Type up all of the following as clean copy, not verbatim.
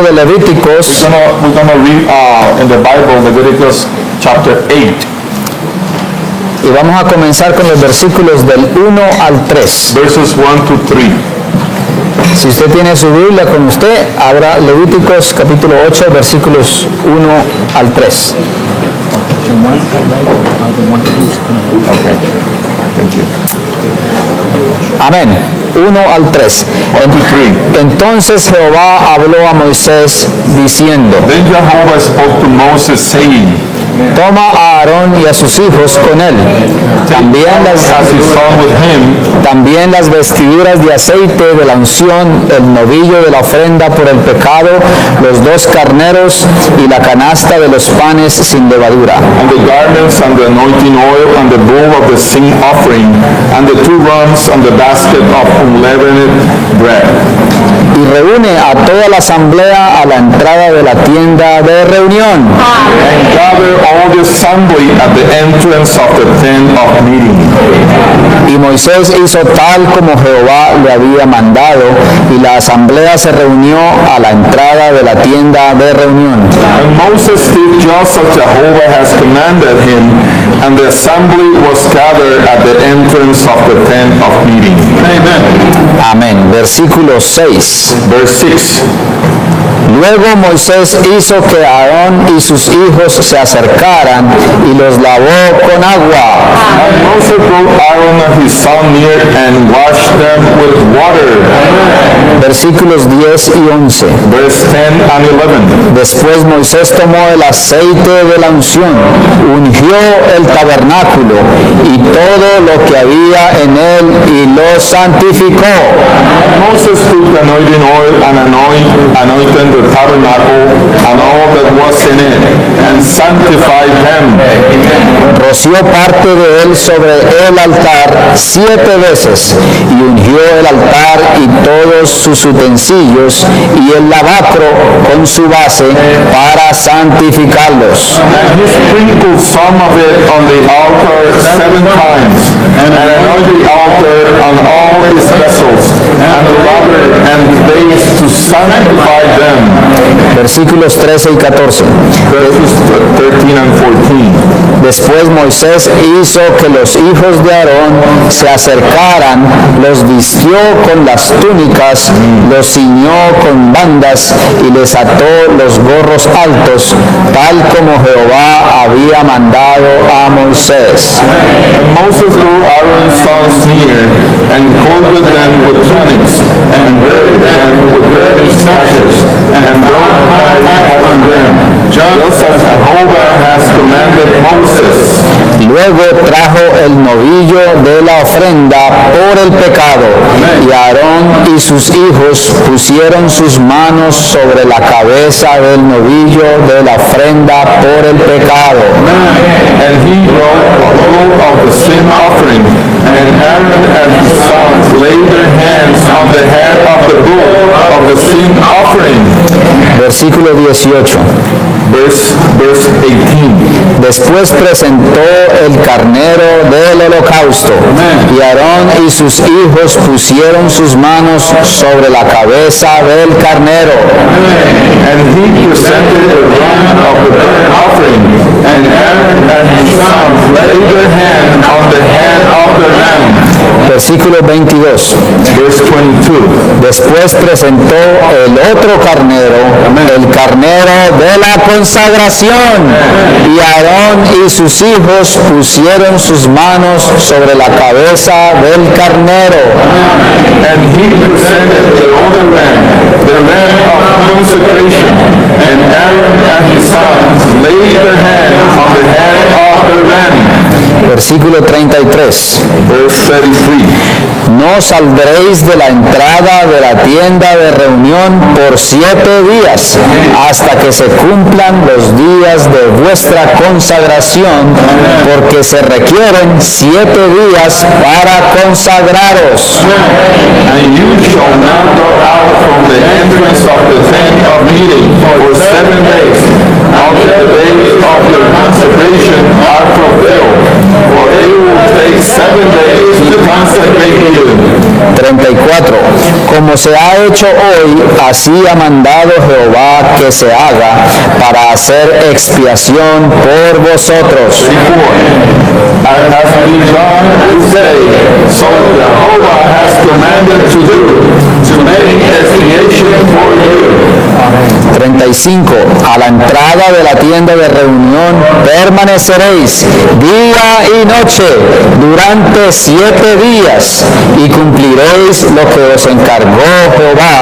de Levíticos, We're gonna read in the Bible, Leviticus chapter 8. y vamos a comenzar con los versículos del 1 al 3. Verses 1 to 3. Si usted tiene su Biblia con usted, abra Levíticos capítulo 8, versículos 1 al 3. Amén. 1 al 3. Entonces Jehová habló a Moisés diciendo: Then Jehovah spoke to Moses, saying, Toma a Aarón y a sus hijos con él, también las vestiduras de aceite de la unción, el novillo de la ofrenda por el pecado, los 2 carneros y la canasta de los panes sin levadura. and the garments and the anointing oil and the bowl of the sin offering and the 2 rams and the basket of unleavened bread. Y reúne a toda la asamblea a la entrada de la tienda de reunión. And gather all the assembly at the entrance of the tent of meeting. Y Moisés hizo tal como Jehová le había mandado, y la asamblea se reunió a la entrada de la tienda de reunión. And Moses did just as Jehovah has commanded him, and the assembly was gathered at the entrance of the tent of meeting. Amen. Amén. Versículo 6. Verse 6. Luego Moisés hizo que Aarón y sus hijos se acercaran y los lavó con agua. And Moses brought Aaron and his son near and washed them with water. Versículos 10 y 11. Verse 10 and 11. Después Moisés tomó el aceite de la unción, ungió el tabernáculo y todo lo que había en él y lo santificó. And Moses took the anointing oil and anointed the tabernacle and all that was in it, and sanctified them. Roció parte de él sobre el altar 7 veces y ungió el altar y todos sus utensilios y el lavacro con su base para santificarlos. And he sprinkled some of it on the altar 7 times, and anointed the altar and all his vessels, and the laver and the base to sanctify them. Versículos 13 y 14. Verses 13 and 14. Después Moisés hizo que los hijos de Aarón se acercaran, los vistió con las túnicas, los ciñó con bandas y les ató los gorros altos, tal como Jehová había mandado a Moisés. And Moses drew Aaron's sons near, and clothed them with tunics, and girded them with red sashes, and broke ties upon them, just as Jehovah has commanded Moses. Luego trajo el novillo de la ofrenda por el pecado, y Aarón y sus hijos pusieron sus manos sobre la cabeza del novillo de la ofrenda por el pecado. And he brought a bowl of the sin offering, and Aaron and his sons laid their hands on the head of the bull of the sin offering. Versículo 18. Verse 18. Después presentó el carnero del holocausto, y Aarón y sus hijos pusieron sus manos sobre la cabeza del carnero. And he presented the ram of the burnt offering, and Aaron and his sons laid their hand on the head of the ram. Versículo 22. Verse 22. Después presentó el otro carnero, el carnero de la consagración, y Aarón y sus hijos pusieron sus manos sobre la cabeza del carnero. And he presented the other ram, the ram of consecration, and Aaron and his sons laid their hands on the head of the ram. Versículo 33. Verse 33. No saldréis de la entrada de la tienda de reunión por 7 días, hasta que se cumplan los días de vuestra consagración, porque se requieren 7 días para consagraros. And you shall not go out from the entrance of the tent of meeting for 7 days, until the days of your consecration are fulfilled, for it will take 7 days to consecrate you. 34. Como se ha hecho hoy, así ha mandado Jehová que se haga para hacer expiación por vosotros. As has been done this day, so Jehovah has commanded to do, to make expiation for you. 35. A la entrada de la tienda de reunión permaneceréis día y noche durante 7 días y cumpliréis lo que os encargó Jehová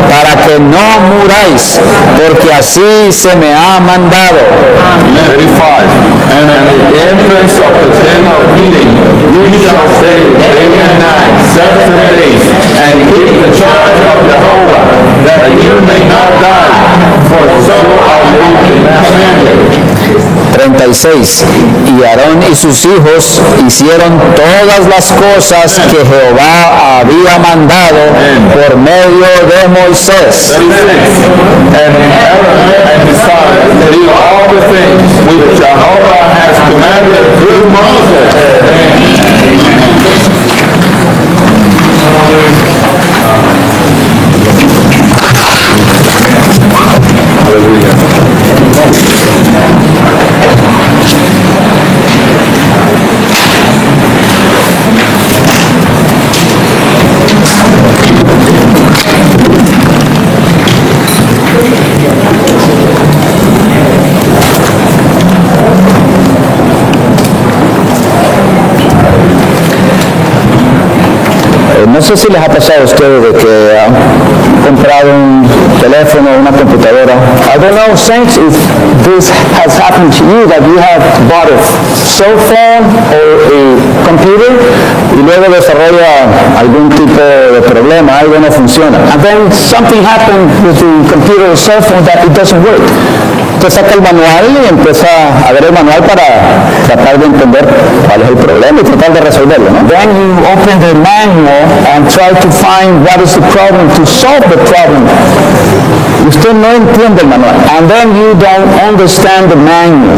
para que no muráis, porque así se me ha mandado. 35. And at the entrance of the tent of meeting, you shall stay day and night, 7 days, and keep the charge of Jehovah, that you may not die, for so I will command. 36. Y Aarón y sus hijos hicieron todas las cosas que Jehová había mandado por medio de Moisés. 36. And Aaron and his sons did all the things which Jehovah has commanded through Moses. No sé si les ha pasado a ustedes de que han comprado un teléfono o una computadora. I don't know, saints, if this has happened to you, that you have bought a cell phone or a computer y luego desarrolla algún tipo de problema, algo no funciona. And then something happened with the computer or cell phone that it doesn't work. Usted saca el manual y empieza a ver el manual para tratar de entender cuál es el problema y tratar de resolverlo, ¿no? Then you open the manual and try to find what is the problem, to solve the problem. Y usted no entiende el manual. And then you don't understand the manual.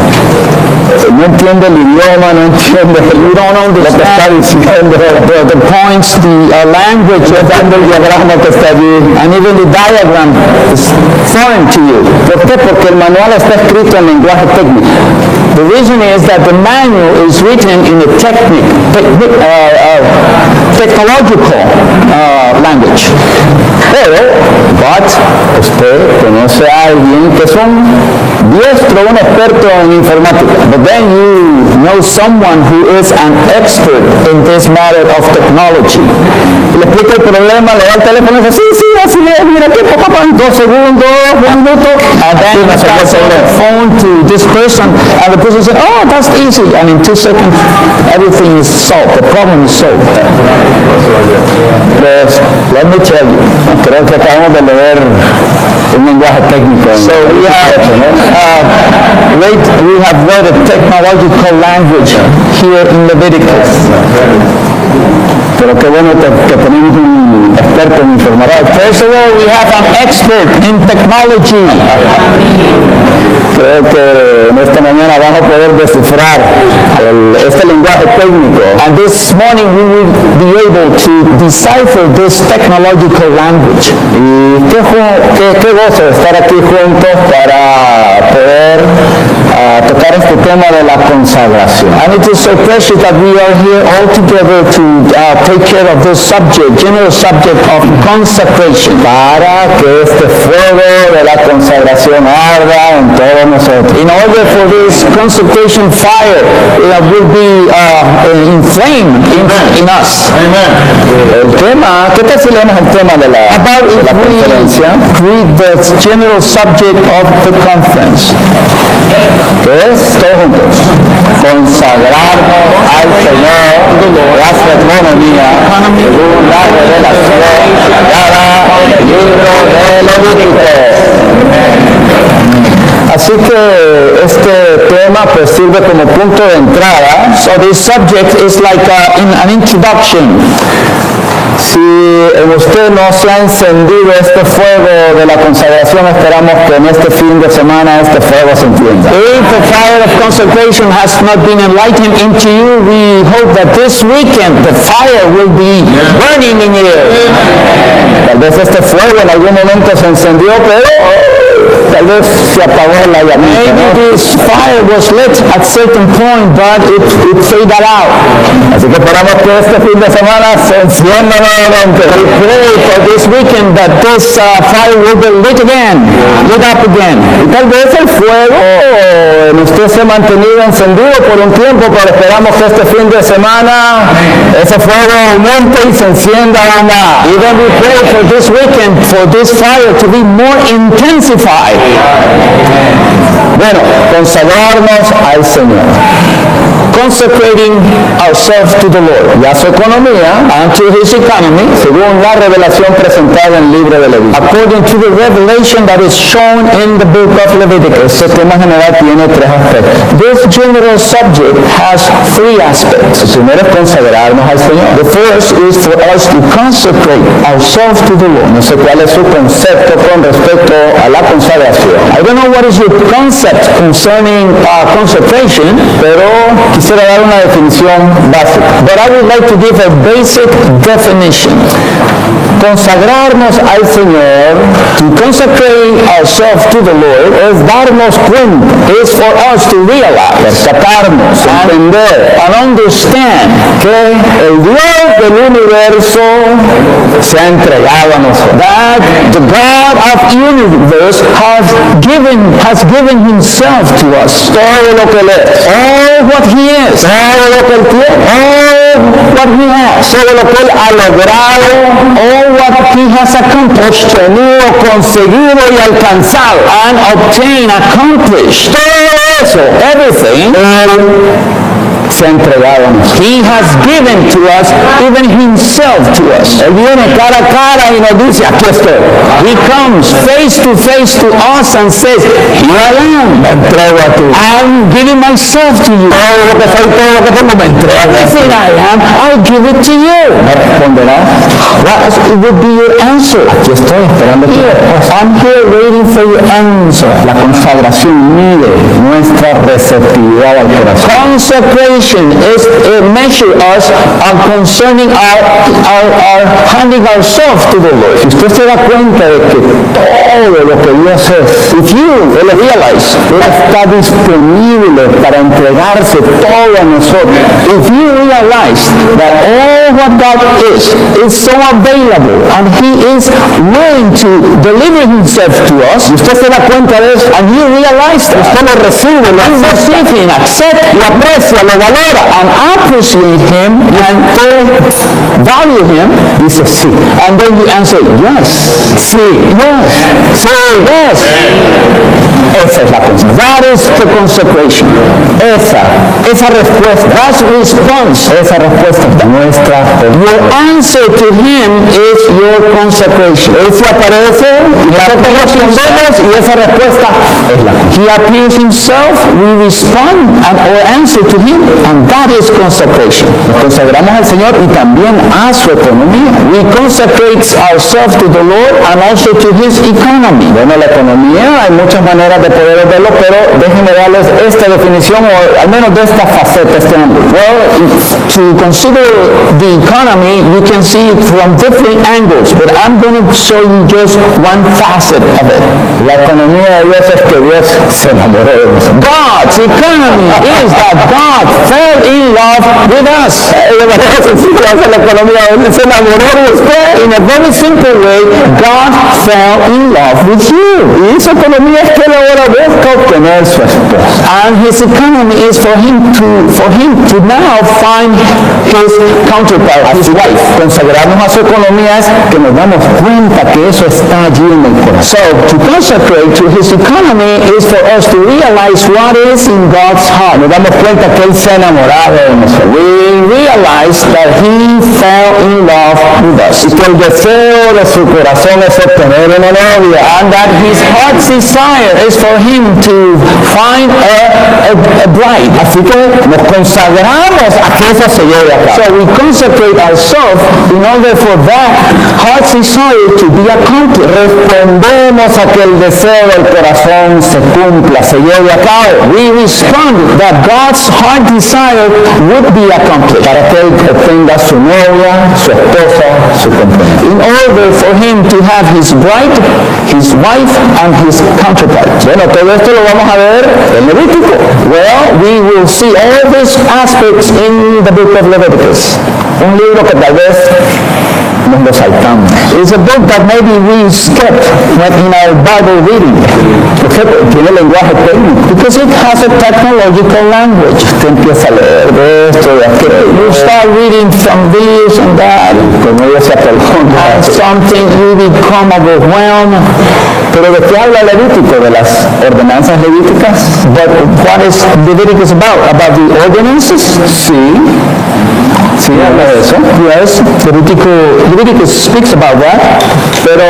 No entiende el idioma, no entiende, you don't understand the points, the language, no entiende el diagrama que está allí, and even the diagram is foreign to you. ¿Por qué? Porque el manual está escrito en lenguaje técnico. The reason is that the manual is written in a technological language. Pero, usted conoce a alguien que es un diestro, un experto en informática. But then you know someone who is an expert in this matter of technology. Y le explica el problema, le da el teléfono y dice, sí, así es, mira aquí, papá, en 2 segundos, 1 minuto. And then you pass the phone to this person, and the person says, oh, that's easy. And in 2 seconds, everything is solved. The problem is solved. But let me tell you, creo que acabamos de leer un lenguaje técnico. So we have read a technological language here in Leviticus. Pero qué bueno que tenemos un experto en informática. First of all, we have an expert in technology. Creo que en esta mañana vamos a poder descifrar este lenguaje técnico. And this morning we will be able to decipher this technological language. Y qué gozo estar aquí juntos para poder tocar este tema de la consagración. And it is so precious that we are here all together to take care of this subject, general subject of consecration, para que este fuego de la consagración arda en todos nosotros. In order for this consecration fire will be inflamed in us. Amen. El tema, ¿qué tal si leemos el tema de la conferencia? Read the general subject of the conference. ¿Qué es? Todos juntos. Consagrarnos al Señor, la astronomía, según la revelación dada en el libro de Levítico. Así que este tema pues sirve como punto de entrada. So this subject is like an introduction. Si en usted no se ha encendido este fuego de la consagración, esperamos que en este fin de semana este fuego se encienda. If the fire of consecration has not been enlightened into you, we hope that this weekend the fire will be burning in you. Tal vez este fuego en algún momento se encendió, pero tal vez se apagó la llamita. Maybe this fire was lit at certain point, but it faded out. Así que esperamos que este fin de semana se encienda nuevamente. We pray for this weekend that this fire will be lit up again. Y tal vez el fuego en usted se ha mantenido encendido por un tiempo, pero esperamos que este fin de semana ese fuego aumente y se encienda aún más. Even we pray for this weekend for this fire to be more intensified. Bueno, consagrarnos al Señor. Consecrating ourselves to the Lord. Ya su economía, unto his economy, según la revelación presentada en el libro de Levítico. According to the revelation that is shown in the book of Leviticus. Este tema general tiene tres aspectos. This general subject has three aspects. El primero es consagrarnos al Señor. The first is for us to consecrate ourselves to the Lord. No sé cuál es su concepto con respecto a la consagración. I don't know what is your concept concerning consecration, pero quisiera dar una definición básica. But I would like to give a basic definition. Consagrarnos al Señor, to consecrate ourselves to the Lord, es darnos cuenta, is for us to realize, percatarnos, entender, and understand que el Dios del universo se ha entregado a nosotros. That the God of the universe has given himself to us. Todo lo que él es, all what he is, todo lo que él tiene, all what he has, todo lo que él ha logrado, all what he has accomplished, tenido, conseguido y alcanzado, and obtained, accomplished, todo eso, everything, se ha entregado a nosotros. He has given to us, even himself to us. Él viene cara a cara y nos dice, aquí estoy. He comes face to us and says, here I am. Me entrego a ti. I'm giving myself to you. Todo lo que soy, todo lo que tengo, me entrego. Everything I am, I'll give it to you. Me responderás, what would be your answer? Aquí estoy esperando tu respuesta. I'm here waiting for your answer. La consagración mide nuestra receptividad al corazón. Consecration is measure us concerning our handing ourselves to the Lord. Si usted se da cuenta de que todo lo que Dios es, if you realize, Él está disponible para entregarse todo a nosotros. If you realize that all what God is so available and He is willing to deliver Himself to us, si usted se da cuenta de eso, and you realize that usted lo recibe, lo receive, accept, lo aprecia, lo valora, and appreciate him, and value him, dice sí. And then you answer, yes, sí, yes, sí, yes. Esa es la consecración. That is the consecration. Esa respuesta, that response, esa respuesta es nuestra. Your answer to him is your consecration. Él se aparece, y nosotros respondemos, y esa respuesta es la consecración. He appears himself, we respond, or answer to him, and that is consecration. Nos consagramos al Señor y también a su economía. We consecrate ourselves to the Lord and also to his economy. Bueno, la economía, hay muchas maneras de poder verlo, pero déjenme darles esta definición, o al menos de esta faceta, este ángulo. Well, to consider the economy, you can see it from different angles, but I'm going to show you just one facet of it. La economía de Dios es que Dios se enamoró de nosotros. God's economy is that God fell in love with us. La economía se enamoró de usted. In a very simple way, God fell in love with you. Y esa economía es que él ahora busca obtener su esposa. And his economy is for him to now find his counterpart, his wife. Consagrarnos a su economía es que nos damos cuenta que eso está allí en el corazón. So, to consecrate to his economy is for us to realize what is in God's heart. Nos damos cuenta que él se ha enamorado de nosotros. We realize that he fell in love with us. Y que el deseo de su corazón es obtener una novia. And that his heart's desire is for him to find a bride. Así que nos consagramos a que eso se lleve a cabo. So we consecrate ourselves in order for that heart's desire to be accomplished. Respondemos a que el deseo del corazón se cumpla, se lleve a cabo. We respond that God's heart desire would be accomplished. Para que Él obtenga su novia, su esposa, su compañera. In order for him to have his bride, his wife, and his counterpart. Bueno, todo esto lo vamos a ver en Levítico. Well, we will see all these aspects in the book of Leviticus. Un libro que tal vez nos lo saltamos. It's a book that maybe we skipped in our Bible reading. Porque tiene lenguaje técnico. Because it has a technological language. Usted empieza a leer de esto, de aquello. You start reading from this and that, Como ella se apelona. and something you become overwhelmed. Pero ¿de qué habla Levítico? ¿De las ordenanzas levíticas? But what is Leviticus about? About the ordinances? Sí. Sí, habla de eso. Yes, Leviticus speaks about that. Pero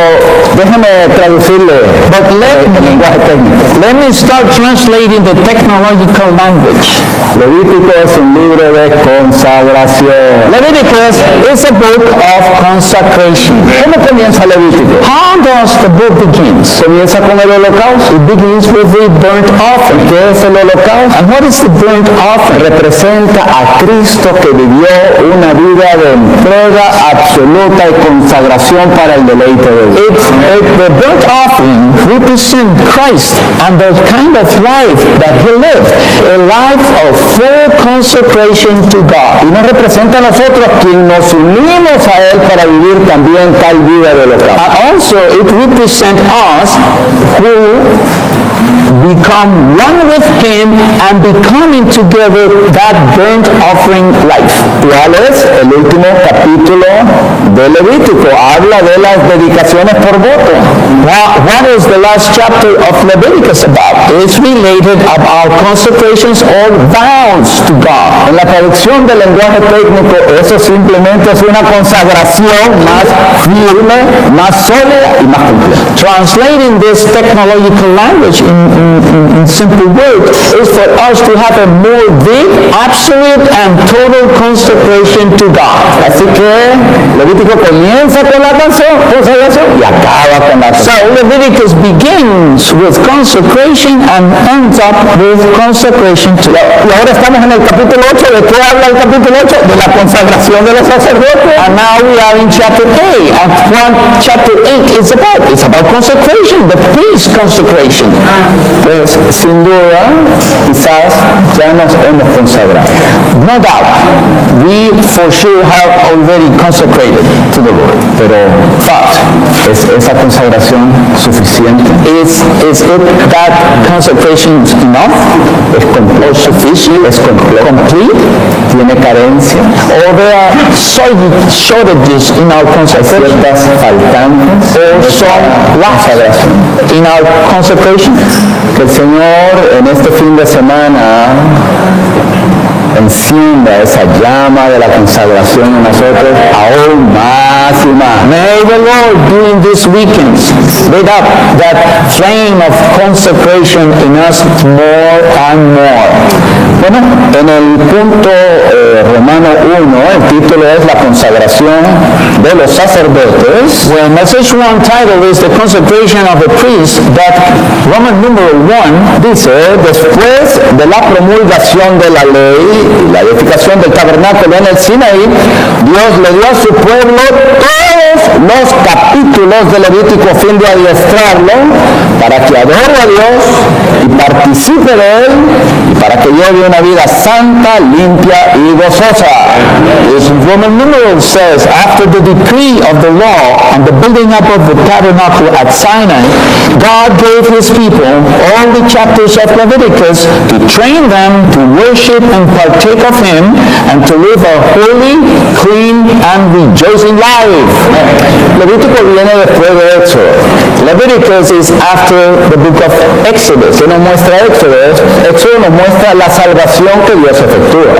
déjeme traducirle el lenguaje técnico. Let me start translating the technological language. Levítico es un libro de consagración. Leviticus is a book of consecration. ¿Cómo comienza Levítico? How does the book begin? Comienza con el holocausto. It begins with the burnt offering. ¿Qué es el holocausto? And what is the burnt offering? Representa a Cristo que vivió una vida de entrega absoluta y consagración para el deleite de Dios. The burnt offering represents Christ and the kind of life that he lived, a life of full consecration to God. Y nos representa a nosotros quien nos unimos a Él para vivir también tal vida de holocausto. And also it represents us who become one with him and becoming together that burnt offering life. ¿Cuál es el último capítulo de Levítico? Habla de las dedicaciones por voto. What is the last chapter of Leviticus about? It's related about consecrations or vows to God. En la traducción del lenguaje técnico, eso simplemente es una consagración más firme, más sólida y más completa. Translating this technological language in simple words is for us to have a more deep, absolute, and total consecration to God. Así que Levítico comienza con la consagración y acaba con la So Leviticus begins with consecration and ends up with consecration to God. Y ahora estamos en el capítulo 8. ¿De qué habla el capítulo 8? De la consagración de los sacerdotes. And now we are in chapter 8, and what chapter 8 is about? It's about consecration, the priest consecration. Pues sin duda, quizás ya nos hemos consagrado. No doubt, we for sure have already consecrated to the Lord. Pero ¿es esa consagración suficiente? Is it that consecration enough? ¿Es completo? Sufficient? ¿Es completo? Complete? ¿Tiene carencia? Or there are shortages in our consecration? ¿Ciertas faltantes? Or some lacks in our consecration? Que el Señor en este fin de semana encienda esa llama de la consagración en nosotros aún más y más. May the Lord during these weekends lit up that flame of consecration in us more and more. Bueno, en el punto Romano 1, el título es la consagración de los sacerdotes. Well, message 1 title is the consecration of the priest, but Roman numeral 1 dice, después de la promulgación de la ley y la edificación del tabernáculo en el Sinaí, Dios le dio a su pueblo todos los capítulos de Levítico a fin de adiestrarlo para que adore a Dios y participe de Él y para que lleve una vida santa, limpia y gozosa. This Roman numeral says, after the decree of the law and the building up of the tabernacle at Sinai, God gave his people all the chapters of Leviticus to train them to worship and partake of him and to live a holy, clean, and rejoicing life. Levítico viene después de Éxodo. Leviticus is after the book of Exodus. ¿Qué nos muestra Éxodo? Éxodo nos muestra la salvación salvación que Dios efectúa.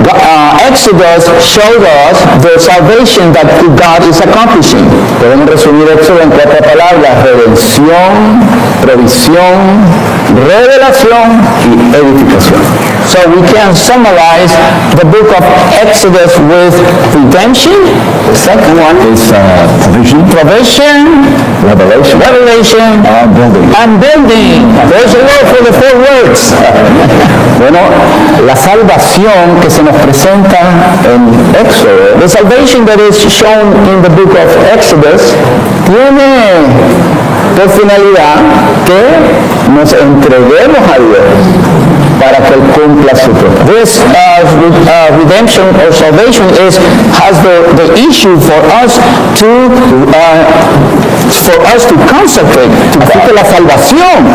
Exodus showed us the salvation that God is accomplishing. Podemos resumir Éxodo en 4 palabras: redención, provisión, revelación y edificación. So we can summarize the book of Exodus with redemption. The second one is provision, revelation, and building. There's a word for the 4 words. Bueno, la salvación que se nos presenta en Éxodo, the salvation that is shown in the book of Exodus, tiene por finalidad que nos entreguemos a Dios para que Él cumpla su propósito. This redemption or salvation has the issue for us to consecrate. Así que la salvación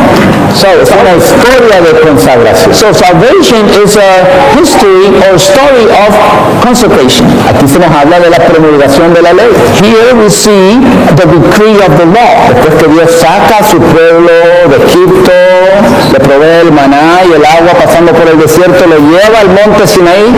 es una historia de consagración. So salvation is a history or story of consecration. Aquí se nos habla de la promulgación de la ley. Here we see the decree of the law. Después que Dios saca a su pueblo de Egipto, le provee el maná y el agua pasando por el desierto, lo lleva al monte Sinaí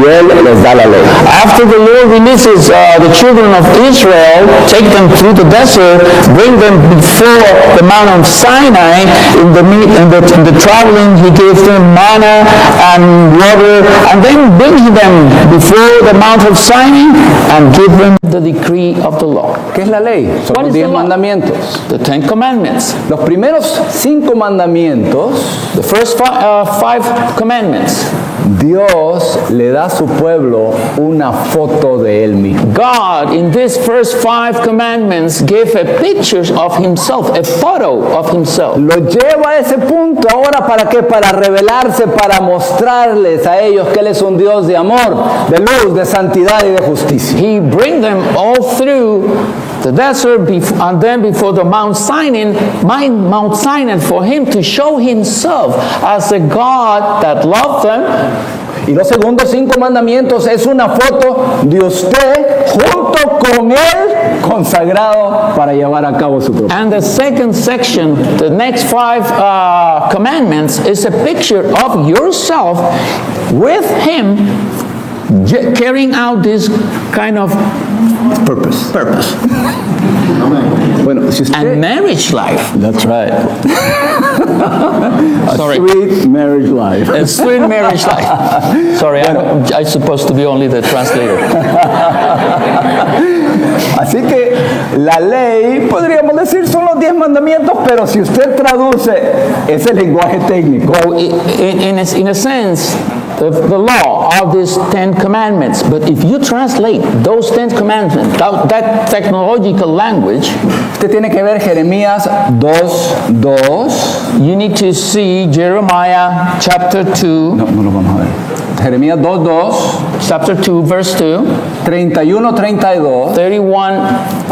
y Él les da la ley. After the Lord releases the children of Israel, take them through the desert, bring them before the Mount of Sinai. In the traveling, He gave them manna and water, and then bring them before the Mount of Sinai and give them the decree of the law. ¿Qué es la ley? Son What los is 10 the law? mandamientos. The 10 Commandments. Los primeros 5 mandamientos, The first 5 commandments. Dios le da a su pueblo una foto de Él mismo. God, in these first 5 commandments, gave a picture of Himself, a photo of Himself. Lo lleva a ese punto ahora, ¿para qué? Para revelarse, para mostrarles a ellos que Él es un Dios de amor, de luz, de santidad y de justicia. He bring them all through the desert and then before the Mount Sinai for Him to show Himself as a God that loved them. Y los segundos 5 mandamientos es una foto de usted junto con Él consagrado para llevar a cabo su propósito. And the second section, the next 5 commandments, is a picture of yourself with Him carrying out this kind of Purpose. Bueno, si usted... and marriage life. That's right. Sorry. Sweet marriage life. A sweet marriage life. Sorry, I'm supposed to be only the translator. Así que la ley, podríamos decir, son los 10 mandamientos, pero si usted traduce ese lenguaje técnico, Well, in a sense, the law are these 10 commandments. But if you translate those 10 commandments, that technological language, usted tiene que ver Jeremías 2:2. you need to see Jeremiah chapter 2, No lo vamos a ver. Jeremías 2:2, chapter 2, verse 2, 31:32 31,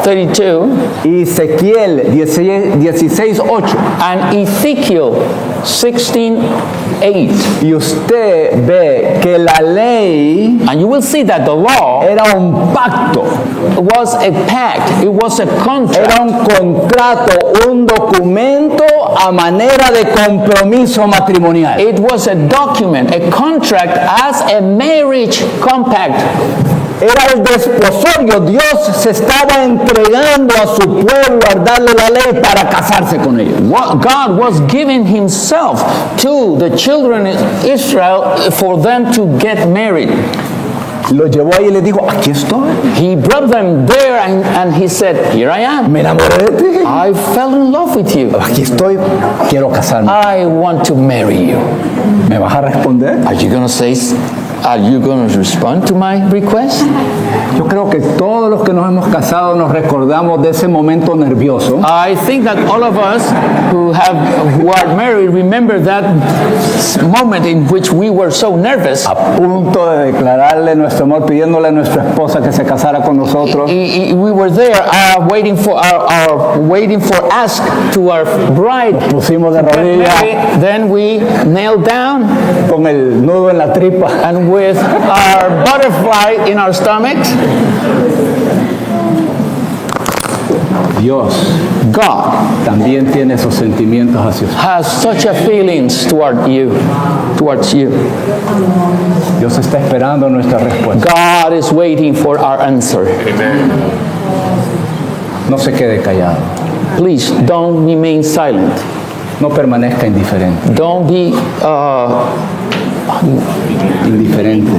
32, y Ezequiel 16:8. and Ezekiel 16:8. Y usted ve que la ley And you will see that the law era un pacto, was a pact, it was a contract. era un contrato, un documento a manera de compromiso matrimonial. It was a document, a contract as a marriage compact. Era el desposorio. Dios se estaba entregando a su pueblo al darle la ley para casarse con ellos. God was giving Himself to the children of Israel for them to get married. Lo llevó ahí y le dijo, aquí estoy. He brought them there and He said, here I am. Me enamoré de ti. I fell in love with you. Aquí estoy. Quiero casarme. I want to marry you. ¿Me vas a responder? Are you going to respond to my request? Yo creo que todos los que nos hemos casado nos recordamos de ese momento nervioso. I think that all of us who are married remember that moment in which we were so nervous. A punto de declararle nuestro amor, pidiéndole a nuestra esposa que se casara con nosotros. We were there waiting for ask to our bride. Pusimos de rodillas Then we knelt down con el nudo en la tripa. and with our butterfly in our stomachs. Dios God también tiene esos sentimientos hacia usted. has such a feelings towards you. Dios está esperando nuestra respuesta. God is waiting for our answer. No se quede callado. Please don't remain silent. No permanezca indiferente. Don't be Indiferente.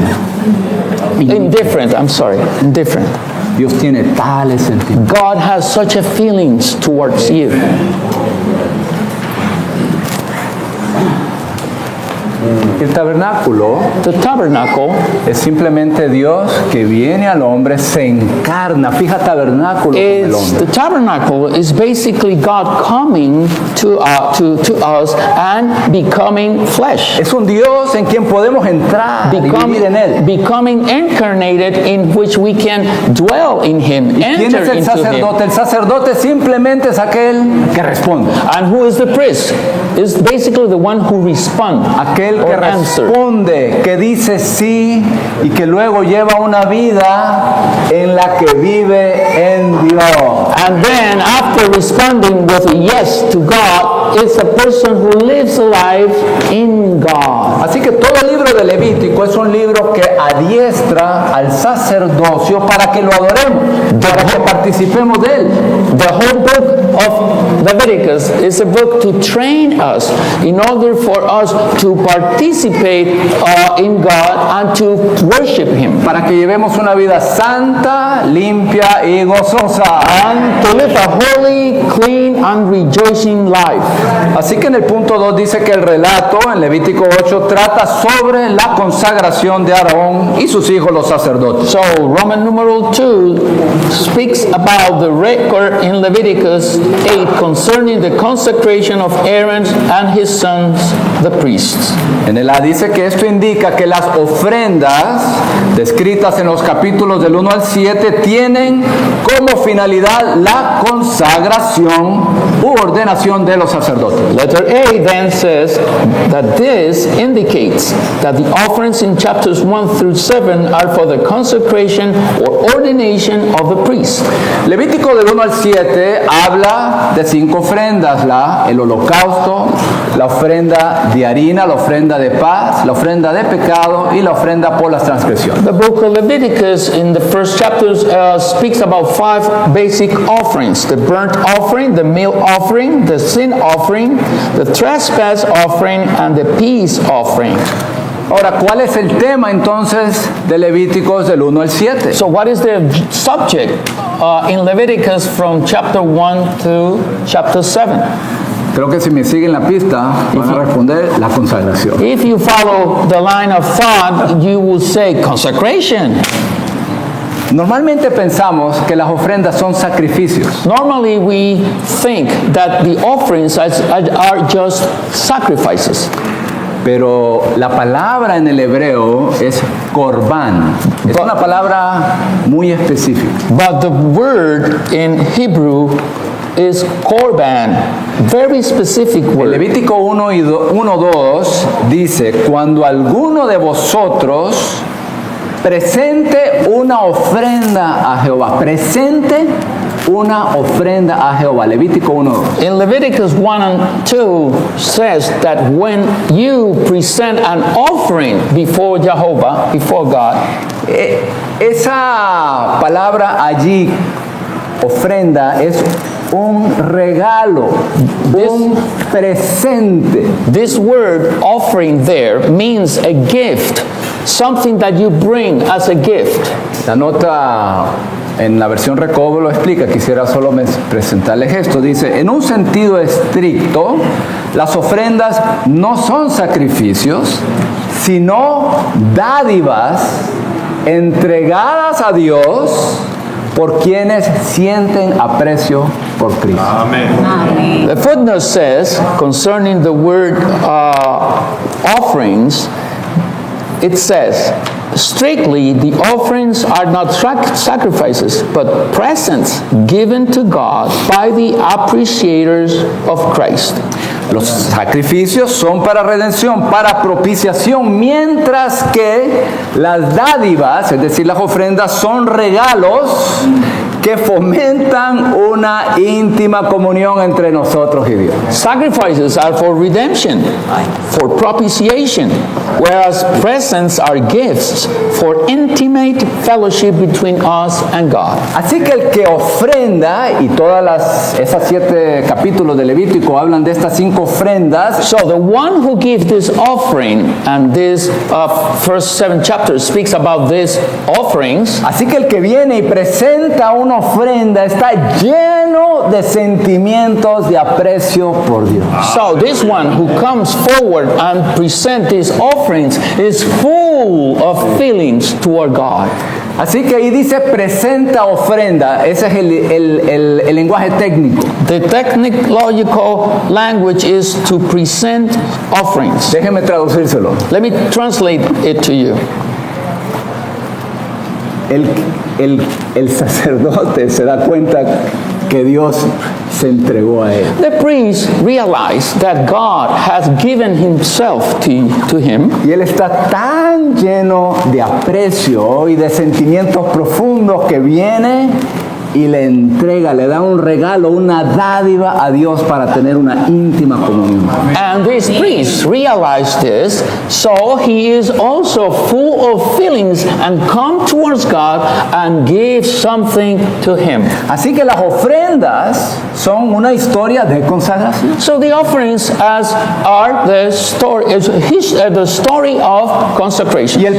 indifferent. I'm sorry, indifferent. Dios tiene tales sentimientos. God has such a feelings towards you. El tabernáculo The tabernacle es simplemente Dios que viene al hombre, se encarna. Fija tabernáculo con el is hombre. the tabernacle is basically God coming to us and becoming flesh. Es un Dios en quien podemos entrar y vivir en él. Becoming incarnated in which we can dwell in him, ¿Quién es enter el into him. sacerdote? El sacerdote simplemente es aquel que responde. And who is the priest? Is basically the one who responds Aquel que or answers. responde, que dice sí y que luego lleva una vida en la que vive en Dios. And then after responding with a yes to God, it's a person who lives a life in God. Así que todo el libro de Levítico es un libro que adiestra al sacerdocio para que lo adoremos, para que participemos de él. The whole book of Leviticus is a book to train us in order for us to participate in God and to worship Him. Para que llevemos una vida santa, limpia y gozosa. And to live a holy, clean, and rejoicing life. Así que en el punto 2 dice que el relato en Levítico 8 trata sobre la consagración de Aarón y sus hijos los sacerdotes. So Roman numeral 2 speaks about the record in Leviticus 8 concerning the consecration of Aaron and his sons, the priests. En el A dice que esto indica que las ofrendas descritas en los capítulos del 1 al 7 tienen como finalidad la consagración u ordenación de los sacerdotes. Letter A then says that this indicates that the offerings in chapters 1 through 7 are for the consecration or ordination of the priest. Levítico del 1 al 7 habla de 5 ofrendas, el holocausto, la ofrenda de harina, la ofrenda de paz, la ofrenda de pecado y la ofrenda por las transgresiones. The book of Leviticus in the first chapters speaks about 5 basic offerings: the burnt offering, the meal offering, the sin offering, the trespass offering, and the peace offering. Ahora, ¿cuál es el tema entonces de Levíticos del 1 al 7? So what is the subject in Leviticus from chapter 1 to chapter 7? Creo que si me siguen la pista van a responder la consagración. If you follow the line of thought, you will say consecration. Normalmente pensamos que las ofrendas son sacrificios, Normally we think that the offerings are just sacrifices. pero la palabra en el hebreo es corbán. Es una palabra muy específica. But the word in Hebrew is korban, very specific En word. Levítico 1:2 dice, cuando alguno de vosotros presente una ofrenda a Jehová. Presente una ofrenda a Jehová. Levítico 1:2. In Leviticus 1 and 2 says that when you present an offering before Jehovah, before God, Esa palabra allí, ofrenda, es un regalo, un presente. this word offering there means a gift, something that you bring as a gift. La nota en la versión Recobo lo explica, quisiera solo presentarles esto. Dice, en un sentido estricto, las ofrendas no son sacrificios, sino dádivas entregadas a Dios por quienes sienten aprecio por Cristo. The footnote says, concerning the word offerings, it says, strictly the offerings are not sacrifices, but presents given to God by the appreciators of Christ. Los sacrificios son para redención, para propiciación, mientras que las dádivas, es decir, las ofrendas, son regalos que fomentan una íntima comunión entre nosotros y Dios. Sacrifices are for redemption, for propitiation, whereas presents are gifts for intimate fellowship between us and God. Así que el que ofrenda, y esas 7 capítulos de Levítico hablan de estas 5 ofrendas, So the one who gives this offering, and this first 7 chapters speaks about these offerings, así que el que viene y presenta una ofrenda está lleno de sentimientos de aprecio por Dios. so this one who comes forward and presents these offerings is full of feelings toward God. Así que ahí dice presenta ofrenda, ese es el lenguaje técnico. The technological language is to present offerings. Déjeme traducírselo. Let me translate it to you. El sacerdote se da cuenta que Dios se entregó a él. The priest realized that God has given himself to him, Y él está tan lleno de aprecio y de sentimientos profundos que viene y le entrega, le da un regalo, una dádiva a Dios para tener una íntima comunión. and this priest realized this, so he is also full of feelings and come towards God and give something to him. Así que las ofrendas son una historia de consagración. So the offerings are the story of consecration. Y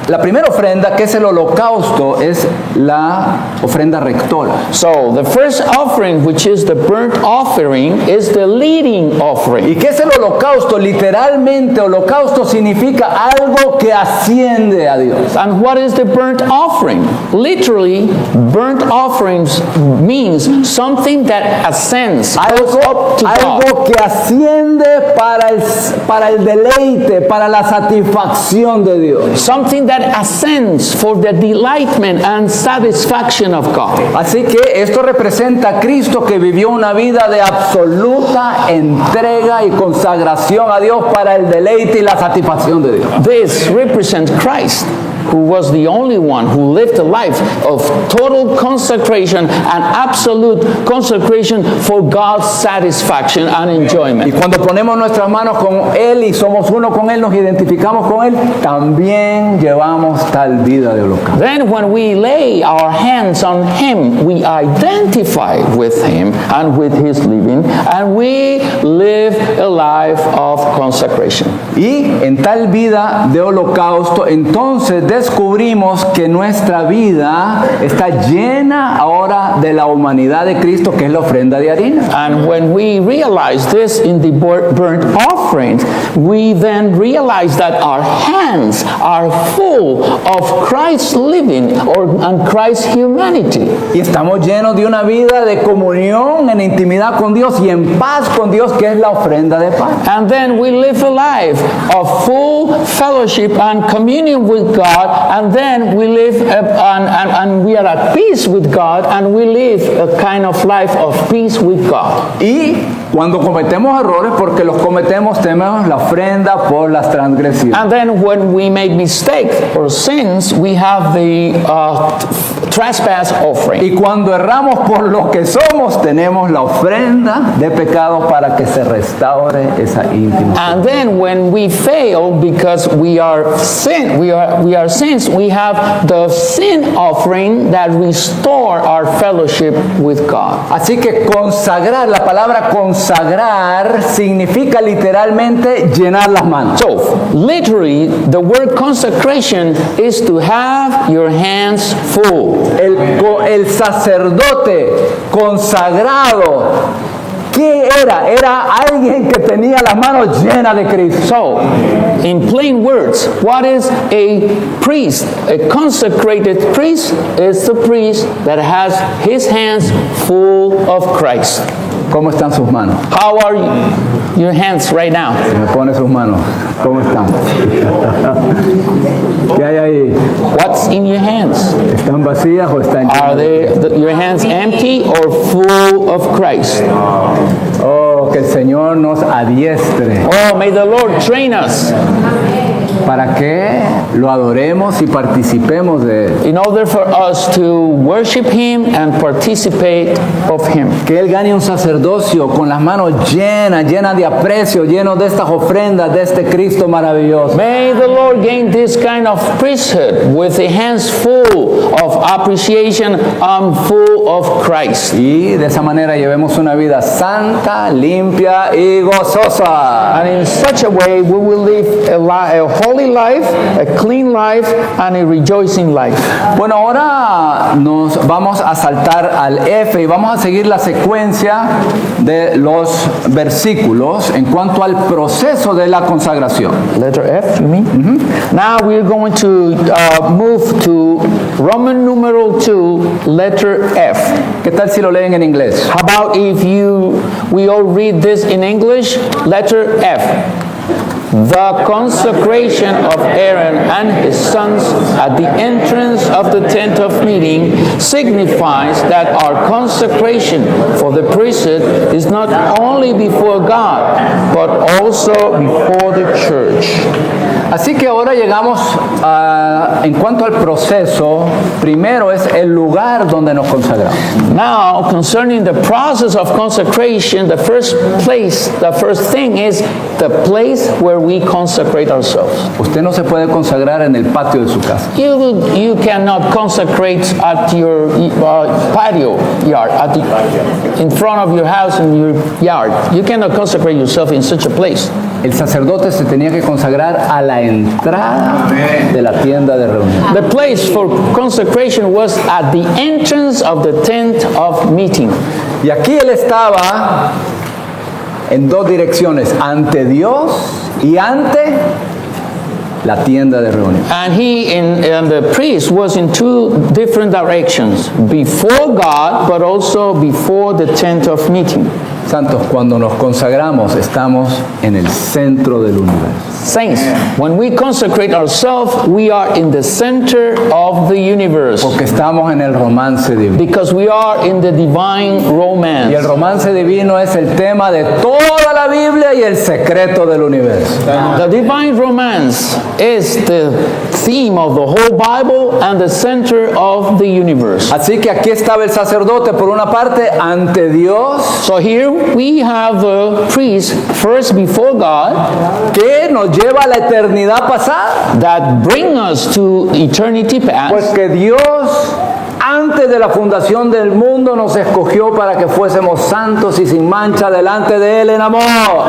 la primera ofrenda, que es el holocausto, es la ofrenda rectora. So the first offering, which is the burnt offering, is the leading offering. ¿Y qué es el holocausto? Literalmente, holocausto significa algo que asciende a Dios. And what is the burnt offering? Literally, burnt offerings means something that ascends, goes up to God. Algo que asciende para el deleite, para la satisfacción de Dios. Something that ascends for the delightment and satisfaction of God. Así que esto representa a Cristo, que vivió una vida de absoluta entrega y consagración a Dios para el deleite y la satisfacción de Dios. This represents Christ, who was the only one who lived a life of total consecration and absolute consecration for God's satisfaction and Y enjoyment. cuando ponemos nuestras manos con Él y somos uno con Él, nos identificamos con Él, también llevamos tal vida de holocausto. Then when we lay our hands on Him, we identify with Him and with His living, and we live a life of consecration. Y en tal vida de holocausto, entonces descubrimos que nuestra vida está llena ahora de la humanidad de Cristo, que es la ofrenda de harina. And when we realize this in the burnt offerings, we then realize that our hands are full of Christ's living and Christ's humanity. Y estamos llenos de una vida de comunión en intimidad con Dios y en paz con Dios, que es la ofrenda de paz. And then we live a life of full fellowship and communion with God, and then we live and we are at peace with God, and we live a kind of life of peace with God. Y cuando cometemos errores, porque los cometemos, tenemos la ofrenda por las transgresiones. And then when we make mistakes or sins, we have the trespass offering. Y cuando erramos por lo que somos, tenemos la ofrenda de pecado para que se restaure esa íntima. And then when we fail because we are sins, we have the sin offering that restore our fellowship with God. Así que consagrar, la palabra consagrar significa literalmente llenar las manos. So, literally, the word consecration is to have your hands full. El sacerdote consagrado, ¿qué era? Era alguien que tenía las manos llenas de Cristo. So, in plain words, what is a priest? A consecrated priest is the priest that has his hands full of Christ. ¿Cómo están sus manos? How are your hands right now? Se me pone sus manos. ¿Cómo están? ¿Qué hay ahí? What's in your hands? ¿Están vacías o están Are llenas? your hands empty or full of Christ? Oh, que el Señor nos adiestre. Oh, may the Lord train us. para que lo adoremos y participemos de Él. in order for us to worship Him and participate of Him. Que Él gane un sacerdocio con las manos llenas de aprecio, llenos de estas ofrendas, de este Cristo maravilloso. May the Lord gain this kind of priesthood with the hands full of appreciation and full of Christ. Y de esa manera llevemos una vida santa, limpia y gozosa. And in such a way, we will live a holy life, a clean life, and a rejoicing life. Bueno, ahora nos vamos a saltar al F y vamos a seguir la secuencia de los versículos en cuanto al proceso de la consagración. Letter F, you mean? Now we're going to move to Roman numeral 2, letter F. ¿Qué tal si lo leen en inglés? How about if we all read this in English? Letter F. The consecration of Aaron and his sons at the entrance of the tent of meeting signifies that our consecration for the priesthood is not only before God, but also before the church. Así que ahora llegamos en cuanto al proceso, primero es el lugar donde nos consagramos. Now, concerning the process of consecration, the first thing is the place where we consecrate ourselves. Usted no se puede consagrar en el patio de su casa. You cannot consecrate at your patio yard, in front of your house in your yard. You cannot consecrate yourself in such a place. El sacerdote se tenía que consagrar a la entrada de la tienda de reunión. The place for consecration was at the entrance of the tent of meeting. Y aquí él estaba en dos direcciones, ante Dios y ante la tienda de reunión. And and the priest was in two different directions, before God, but also before the tent of meeting. Santos, cuando nos consagramos, estamos en el centro del universo. Saints, when we consecrate ourselves, we are in the center of the universe. Porque estamos en el romance divino. Because we are in the divine romance. Y el romance divino es el tema de toda la Biblia y el secreto del universo. The divine romance is the theme of the whole Bible and the center of the universe. Así que aquí estaba el sacerdote por una parte ante Dios. So here we have the priest first before God, que nos lleva a la eternidad pasada. that bring us to eternity past. Pues que Dios antes de la fundación del mundo nos escogió para que fuésemos santos y sin mancha delante de Él en amor.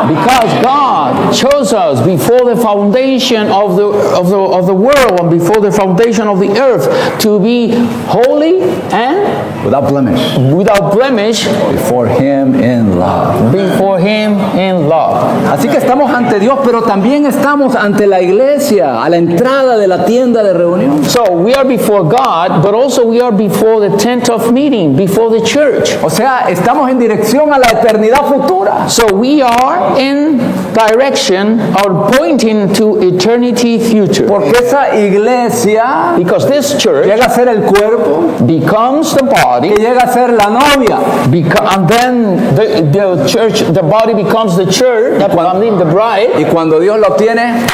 Because God chose us before the foundation of the world and before the foundation of the earth to be holy and Without blemish. without blemish Before Him in love. before Him in love. Así que estamos ante Dios, pero también estamos ante la iglesia, a la entrada de la tienda de reunión. So we are before God, but also we are before the tent of meeting, before the church. O sea, estamos en dirección a la eternidad futura. So we are in direction or pointing to eternity future. Porque esa iglesia Because this church llega a ser el cuerpo, becomes the que body, llega a ser la novia. and then the church, the body becomes the church, I mean the bride. Y cuando Dios lo obtiene,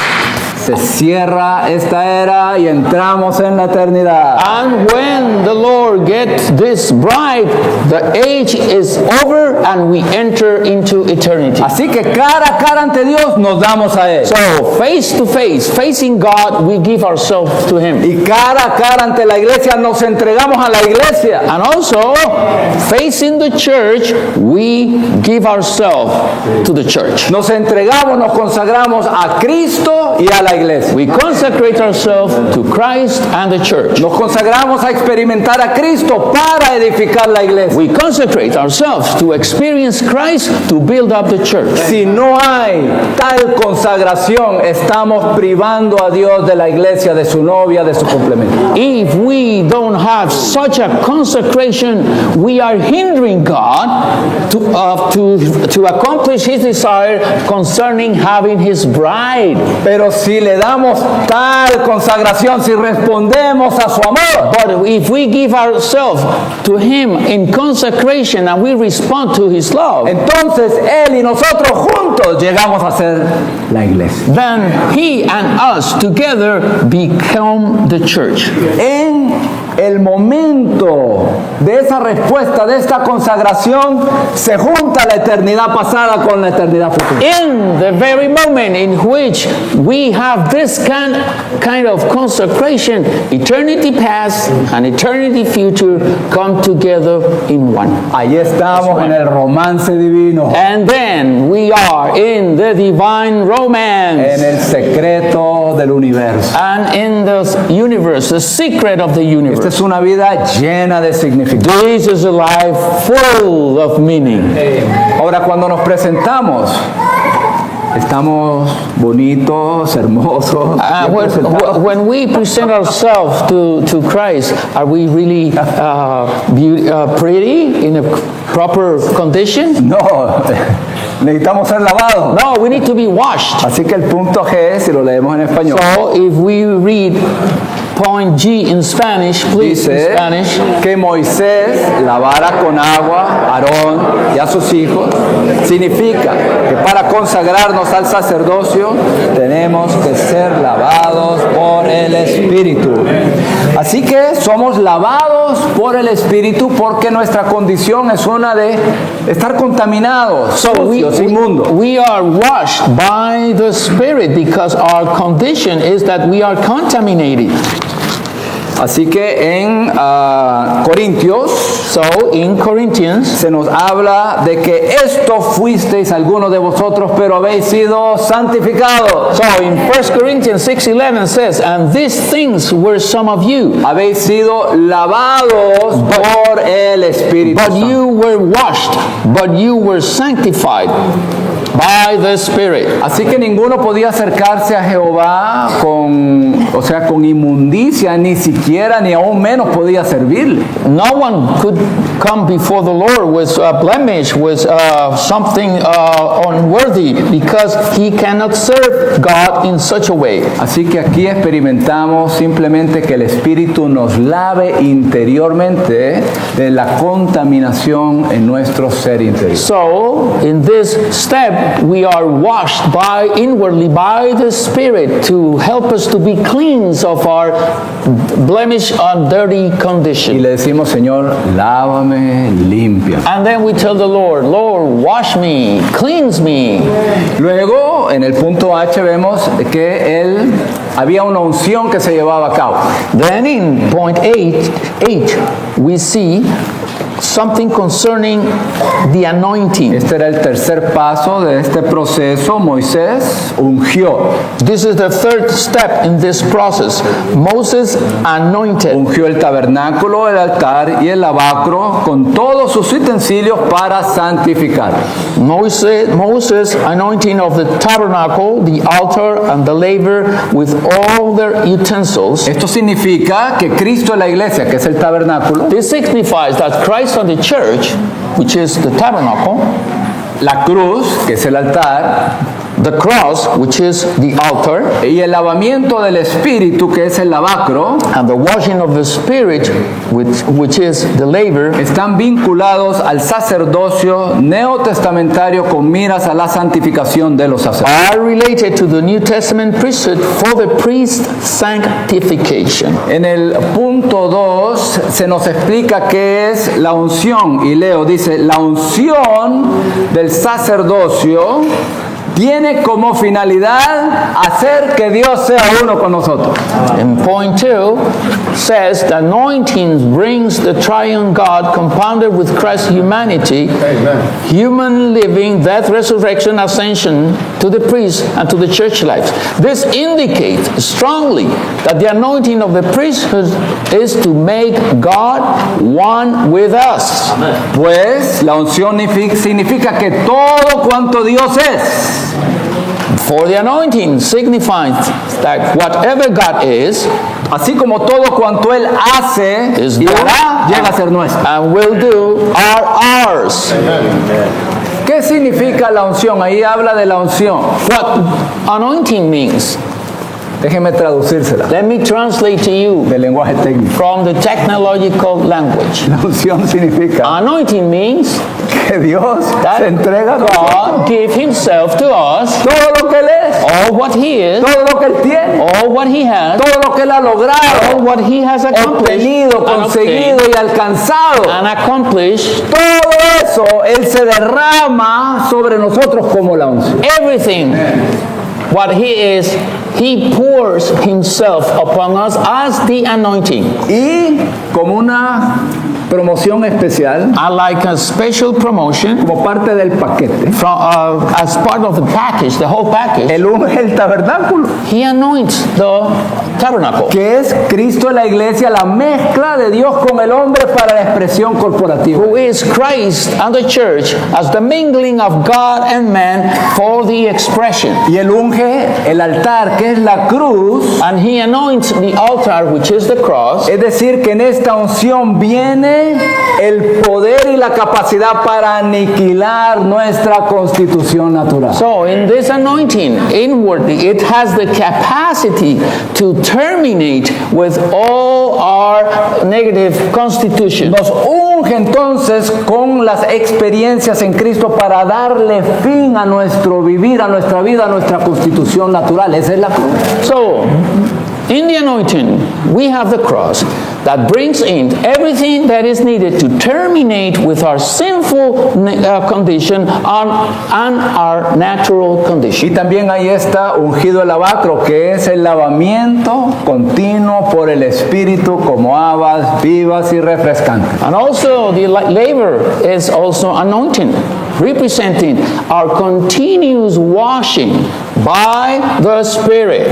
se cierra esta era y entramos en la eternidad. And when the Lord gets this bride, the age is over and we enter into eternity. Así que cara a cara ante Dios nos damos a Él. So face to face, facing God, we give ourselves to Him. Y cara a cara ante la iglesia nos entregamos a la iglesia. And also, facing the church, we give ourselves to the church. Nos entregamos, nos consagramos a Cristo y a la iglesia. We consecrate ourselves to Christ and the church. Nos consagramos a experimentar a Cristo para edificar la iglesia. We consecrate ourselves to experience Christ to build up the church. Si no hay tal consagración, estamos privando a Dios de la iglesia, de su novia, de su complemento. If we don't have such a consecration, we are hindering God to accomplish His desire concerning having His bride. Pero si si le damos tal consagración, si respondemos a su amor, But if we give ourselves to Him in consecration and we respond to His love, entonces Él y nosotros juntos llegamos a ser la iglesia. then He and us together become the church. En el momento de esa respuesta, de esta consagración, se junta la eternidad pasada con la eternidad futura. In the very moment in which we have this kind of consecration, eternity past and eternity future come together in one. Ahí estamos en el romance divino, And then we are in the divine en romance el secreto del universo. and in the universe, the secret of the Esta universe. es una vida llena de significado. This is a life full of meaning. Ahora, cuando nos presentamos, estamos bonitos, hermosos. bien presentados. When we present ourselves to Christ, are we really pretty in a proper condition? No, necesitamos ser lavados. No, we need to be washed. Así que el punto G, si lo leemos en español, So if we read point G in Spanish, please, in dice Spanish. que Moisés lavara con agua a Aarón y a sus hijos. Significa que para consagrarnos al sacerdocio tenemos que ser lavados por el Espíritu. Así que somos lavados por el Espíritu porque nuestra condición es una de estar contaminados, sucios, inmundos. We are washed by the Spirit because our condition is that we are contaminated. Así que en Corintios So in Corinthians, se nos habla de que esto fuisteis algunos de vosotros, pero habéis sido santificados. so in 1 Corinthians 6:11 says, and these things were some of you, Habéis sido lavados por el Espíritu but Santo. you were washed, but you were sanctified by the Spirit. Así que ninguno podía acercarse a Jehová con inmundicia, ni siquiera, ni aún menos podía servirle. No one could come before the Lord with a blemish, with something unworthy, because he cannot serve God in such a way. Así que aquí experimentamos simplemente que el Espíritu nos lave interiormente de la contaminación en nuestro ser interior. So, in this step, we are washed inwardly by the Spirit to help us to be cleansed of our blemish and dirty Y condition. le decimos, Señor, lávame, limpia. And then we tell the Lord, Lord, wash me, cleanse me. Luego, en el punto H vemos que había una unción que se llevaba a cabo. Then in point 8, we see something concerning the anointing. Este era el tercer paso de este proceso. Moisés ungió. This is the third step in this process. Moses anointed. Ungió el tabernáculo, el altar y el lavacro con todos sus utensilios para santificar. Moses anointing of the tabernacle, the altar, and the laver with all their utensils. Esto significa que Cristo es la iglesia, que es el tabernáculo, This signifies that Christ and the church, which is the tabernacle, la cruz, que es el altar, the cross, which is the altar, y el lavamiento del Espíritu, que es el lavacro, and the washing of the Spirit, which is the laver, están vinculados al sacerdocio neotestamentario con miras a la santificación de los sacerdotes. are related to the New Testament priesthood for the priest sanctification. En el punto 2 se nos explica qué es la unción, y leo, dice, la unción del sacerdocio tiene como finalidad hacer que Dios sea uno con nosotros. And point 2 says the anointing brings the triune God compounded with Christ's humanity, human living, death, resurrection, ascension to the priest and to the church life. This indicates strongly that the anointing of the priesthood is to make God one with us. Pues la unción significa que todo cuanto Dios es, For the anointing signifies that whatever God is así como todo cuanto Él hace is y done hará, llega a ser nuestro. and will do are ours. ¿Qué significa la unción? Ahí habla de la unción. What anointing means? Déjeme traducírsela Let me translate to you del lenguaje técnico. from the technological language. La unción significa Anointing means que Dios that se entrega a nosotros. God gave himself to us, Todo lo que Él es, all what he is, todo lo que Él tiene, all what he has, todo lo que Él ha all logrado, what he has accomplished obtenido, and conseguido obtained y alcanzado. and accomplished. Todo eso Él se derrama sobre nosotros como la unción. Everything what he is, he pours himself upon us as the anointing. Y como una promoción especial, I like a special promotion como parte del paquete, from as part of the package, the whole package. Él unge el tabernáculo, He anoints the tabernacle, que es Cristo en la iglesia, la mezcla de Dios con el hombre para la expresión corporativa. who is Christ and the church as the mingling of God and man for the expression. Y Él unge el altar, que es la cruz. And he anoints the altar, which is the cross. Es decir, que en esta unción viene el poder y la capacidad para aniquilar nuestra constitución natural. So in this anointing, inwardly, it has the capacity to terminate with all our negative constitution. Nos unge entonces con las experiencias en Cristo para darle fin a nuestro vivir, a nuestra vida, a nuestra constitución natural. Esa es la cruz. So, in the anointing, we have the cross that brings in everything that is needed to terminate with our sinful condition and our natural condition. Y también ahí está ungido el lavacro, que es el lavamiento continuo por el Espíritu como aguas vivas y refrescantes. And also, the laver is also anointing, representing our continuous washing by the Spirit.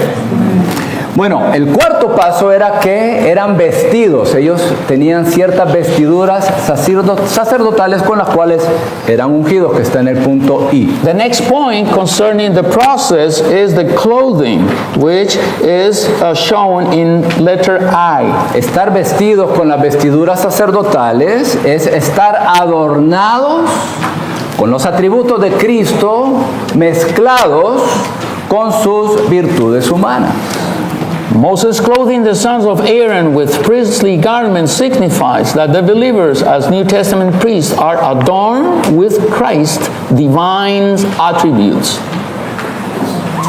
Bueno, el cuarto paso era que eran vestidos. Ellos tenían ciertas vestiduras sacerdotales con las cuales eran ungidos, que está en el punto I. The next point concerning the process is the clothing, which is shown in letter I. Estar vestidos con las vestiduras sacerdotales es estar adornados con los atributos de Cristo mezclados con sus virtudes humanas. Moses clothing the sons of Aaron with priestly garments signifies that the believers as New Testament priests are adorned with Christ's divine attributes,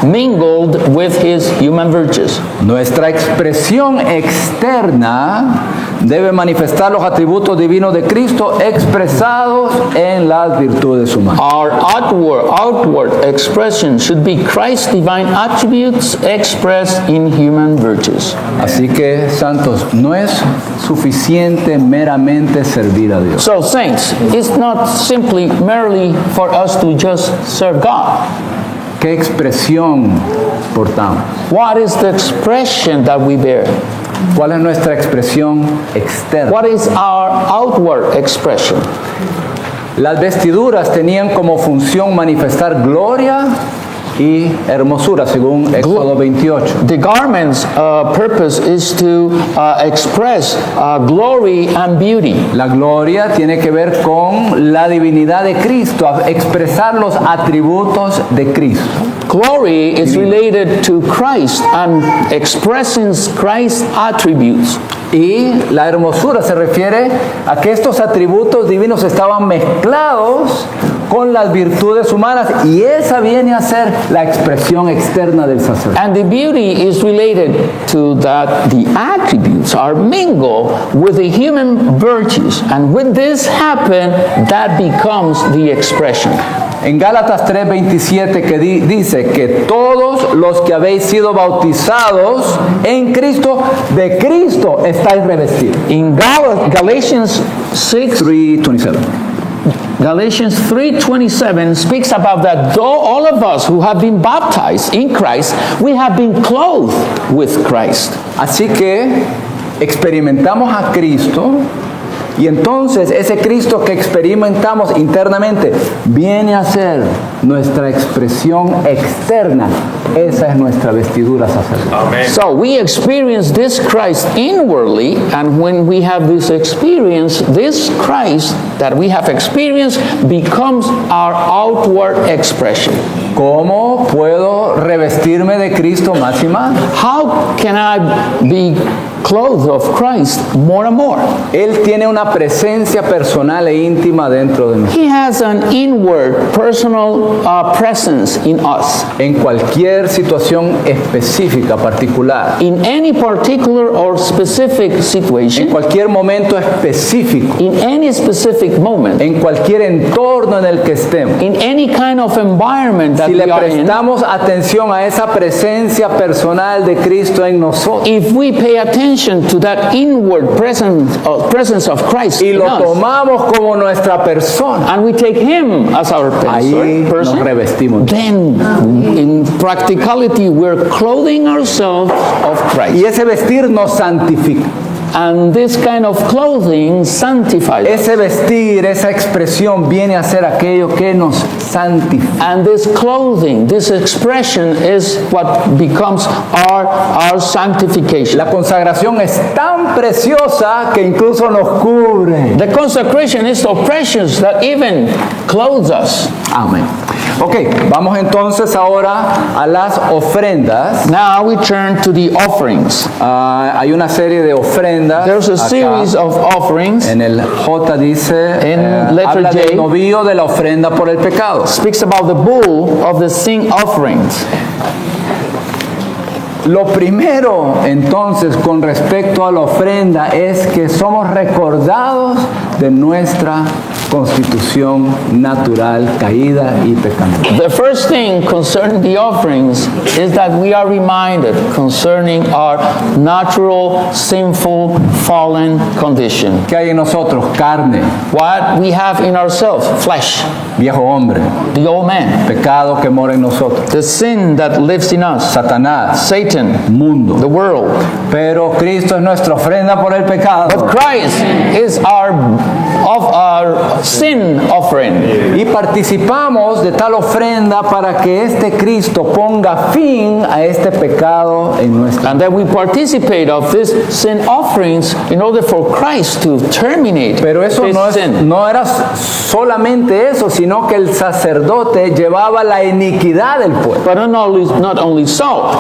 mingled with his human virtues. Nuestra expresión externa debe manifestar los atributos divinos de Cristo expresados en las virtudes humanas. Our outward expression should be Christ's divine attributes expressed in human virtues. Así que, santos, no es suficiente meramente servir a Dios. So, saints, it's not simply merely for us to just serve God. ¿Qué expresión portamos? What is the expression that we bear? ¿Cuál es nuestra expresión externa? What is our outward expression? Las vestiduras tenían como función manifestar gloria y hermosura, según Éxodo 28. The garment's purpose is to express glory and beauty. La gloria tiene que ver con la divinidad de Cristo, expresar los atributos de Cristo. Glory is related to Christ and expressing Christ's attributes. Y la hermosura se refiere a que estos atributos divinos estaban mezclados con las virtudes humanas, y esa viene a ser la expresión externa del sacerdote. And the beauty is related to that the attributes are mingled with the human virtues. And when this happens, that becomes the expression. En Gálatas 3:27 que dice que todos los que habéis sido bautizados en Cristo, de Cristo estáis revestidos. In Galatians 3:27. Galatians 3:27 speaks about that though all of us who have been baptized in Christ, we have been clothed with Christ. Así que experimentamos a Cristo Y entonces ese Cristo que experimentamos internamente viene a ser nuestra expresión externa. Esa es nuestra vestidura sacerdotal. So we experience this Christ inwardly, and when we have this experience, this Christ that we have experienced becomes our outward expression. ¿Cómo puedo revestirme de Cristo más y más? How can I be clothed of Christ more and more? Él tiene una presencia personal e íntima dentro de nosotros. He has an inward personal presence in us. En cualquier situación específica, particular. In any particular or specific En situation, cualquier momento específico. in any specific moment, En cualquier entorno en el que estemos. in any kind of environment that Si le we are in, prestamos atención a esa presencia personal de Cristo en nosotros if we pay attention to that inward presence of Christ y in lo us, tomamos como nuestra persona, and we take Him as our ahí nos person, revestimos. then in practicality we're clothing ourselves of Christ. Y ese vestir nos santifica. And this kind of clothing sanctifies us. Ese vestir, esa expresión viene a ser aquello que nos santifica. And this clothing, this expression is what becomes our sanctification. La consagración es tan preciosa que incluso nos cubre. The consecration is so precious that even clothes us. Amén. Ok, vamos entonces ahora a las ofrendas. Now we turn to the offerings. Hay una serie de ofrendas. There's a acá. series of offerings. En el J dice, In letter habla J. del novillo de la ofrenda por el pecado. Speaks about the bull of the sin offerings. Lo primero entonces con respecto a la ofrenda es que somos recordados de nuestra constitución natural caída y pecaminosa. The first thing concerning the offerings is that we are reminded concerning our natural, sinful, fallen condition. ¿Qué hay en nosotros? Carne, What we have in ourselves, flesh, viejo hombre, the old man, pecado que mora en nosotros, the sin that lives in us, Satanás, Satan, mundo. the world. Pero Cristo es nuestra ofrenda por el pecado. But Christ is our sin offering. Y participamos de tal ofrenda para que este Cristo ponga fin a este pecado en nuestra. And that we participate of this sin offerings in order for Christ to terminate Pero eso this sin. no era solamente eso, sino que el sacerdote llevaba la iniquidad del pueblo. But not only so,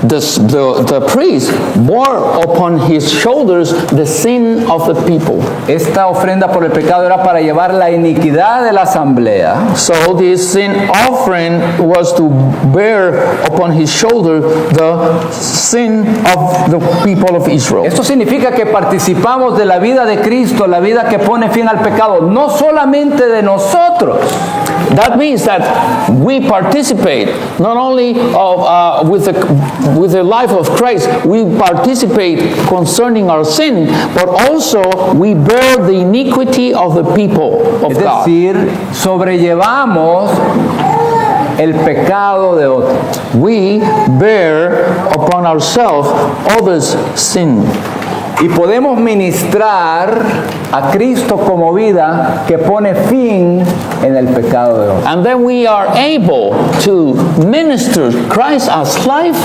the priest bore upon his shoulders the sin of the people. Esta ofrenda por el pecado era para llevar la iniquidad de la asamblea. So this sin offering was to bear upon his shoulder the sin of the people of Israel. Esto significa que participamos de la vida de Cristo, la vida que pone fin al pecado, no solamente de nosotros, That means that we participate not only with the life of Christ, we participate concerning our sin, but also we bear the iniquity of the people of es God. decir, sobrellevamos el pecado de otros. We bear upon ourselves others' sin. Y podemos ministrar a Cristo como vida que pone fin en el pecado de otros. And then we are able to minister Christ as life,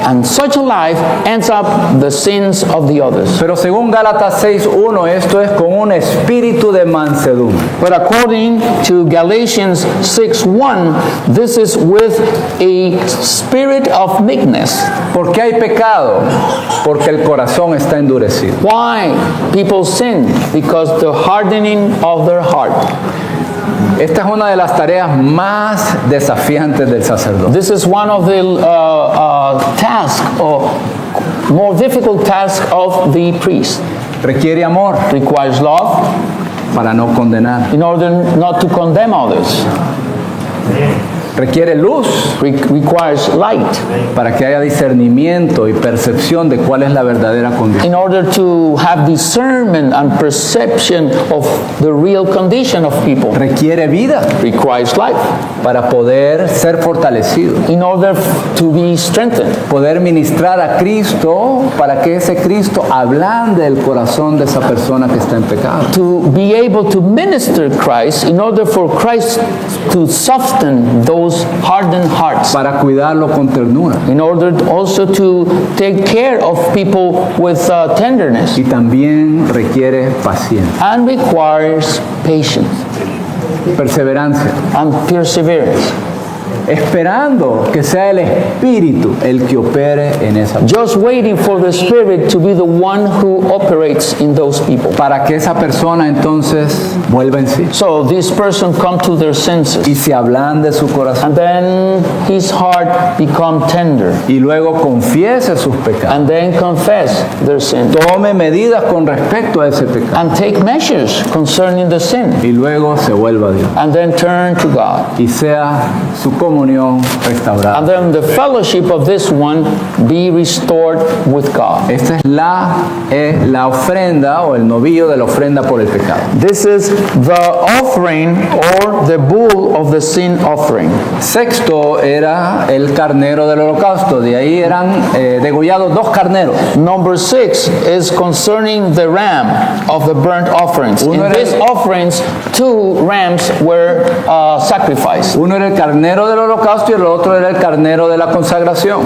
and such a life ends up the sins of the others. Pero según Gálatas 6:1, esto es con un espíritu de mansedumbre. But according to Galatians 6:1, this is with a spirit of meekness. ¿Por qué hay pecado? Porque el corazón está endurecido. Why people sin? Because the hardening of their heart. Esta es una de las tareas más desafiantes del sacerdote. This is one of the tasks, or more difficult tasks of the priest. Requiere amor Requires love para no condenar. in order not to condemn others. requiere luz requires light para que haya discernimiento y percepción de cuál es la verdadera condición. in order to have discernment and perception of the real condition of people. Requiere vida Requires life para poder ser fortalecido, in order to be strengthened, poder ministrar a Cristo para que ese Cristo ablande el corazón de esa persona que está en pecado. to be able to minister Christ in order for Christ to soften those hardened hearts, Para cuidarlo con ternura in order also to take care of people with tenderness, y también requiere paciencia, and requires patience perseverancia, and perseverance, esperando que sea el Espíritu el que opere en esa persona, just waiting for the Spirit to be the one who operates in those people. para que esa persona entonces vuelva en sí So this person come to their senses, y se ablande su corazón and then his heart become tender, y luego confiese sus pecados, and then confess their sin, tome medidas con respecto a ese pecado and take measures concerning the sin, y luego se vuelva a Dios and then turn to God. y sea su comunión restaurada. And then the fellowship of this one be restored with God. Esta es la ofrenda o el novillo de la ofrenda por el pecado. This is the offering or the bull of the sin offering. Sexto era el carnero del holocausto. De ahí eran degollados 2 carneros. Number 6 is concerning the ram of the burnt offerings. In Uno era these el- offerings, 2 rams were sacrificed. Uno era el carnero del holocausto y el otro era el carnero de la consagración.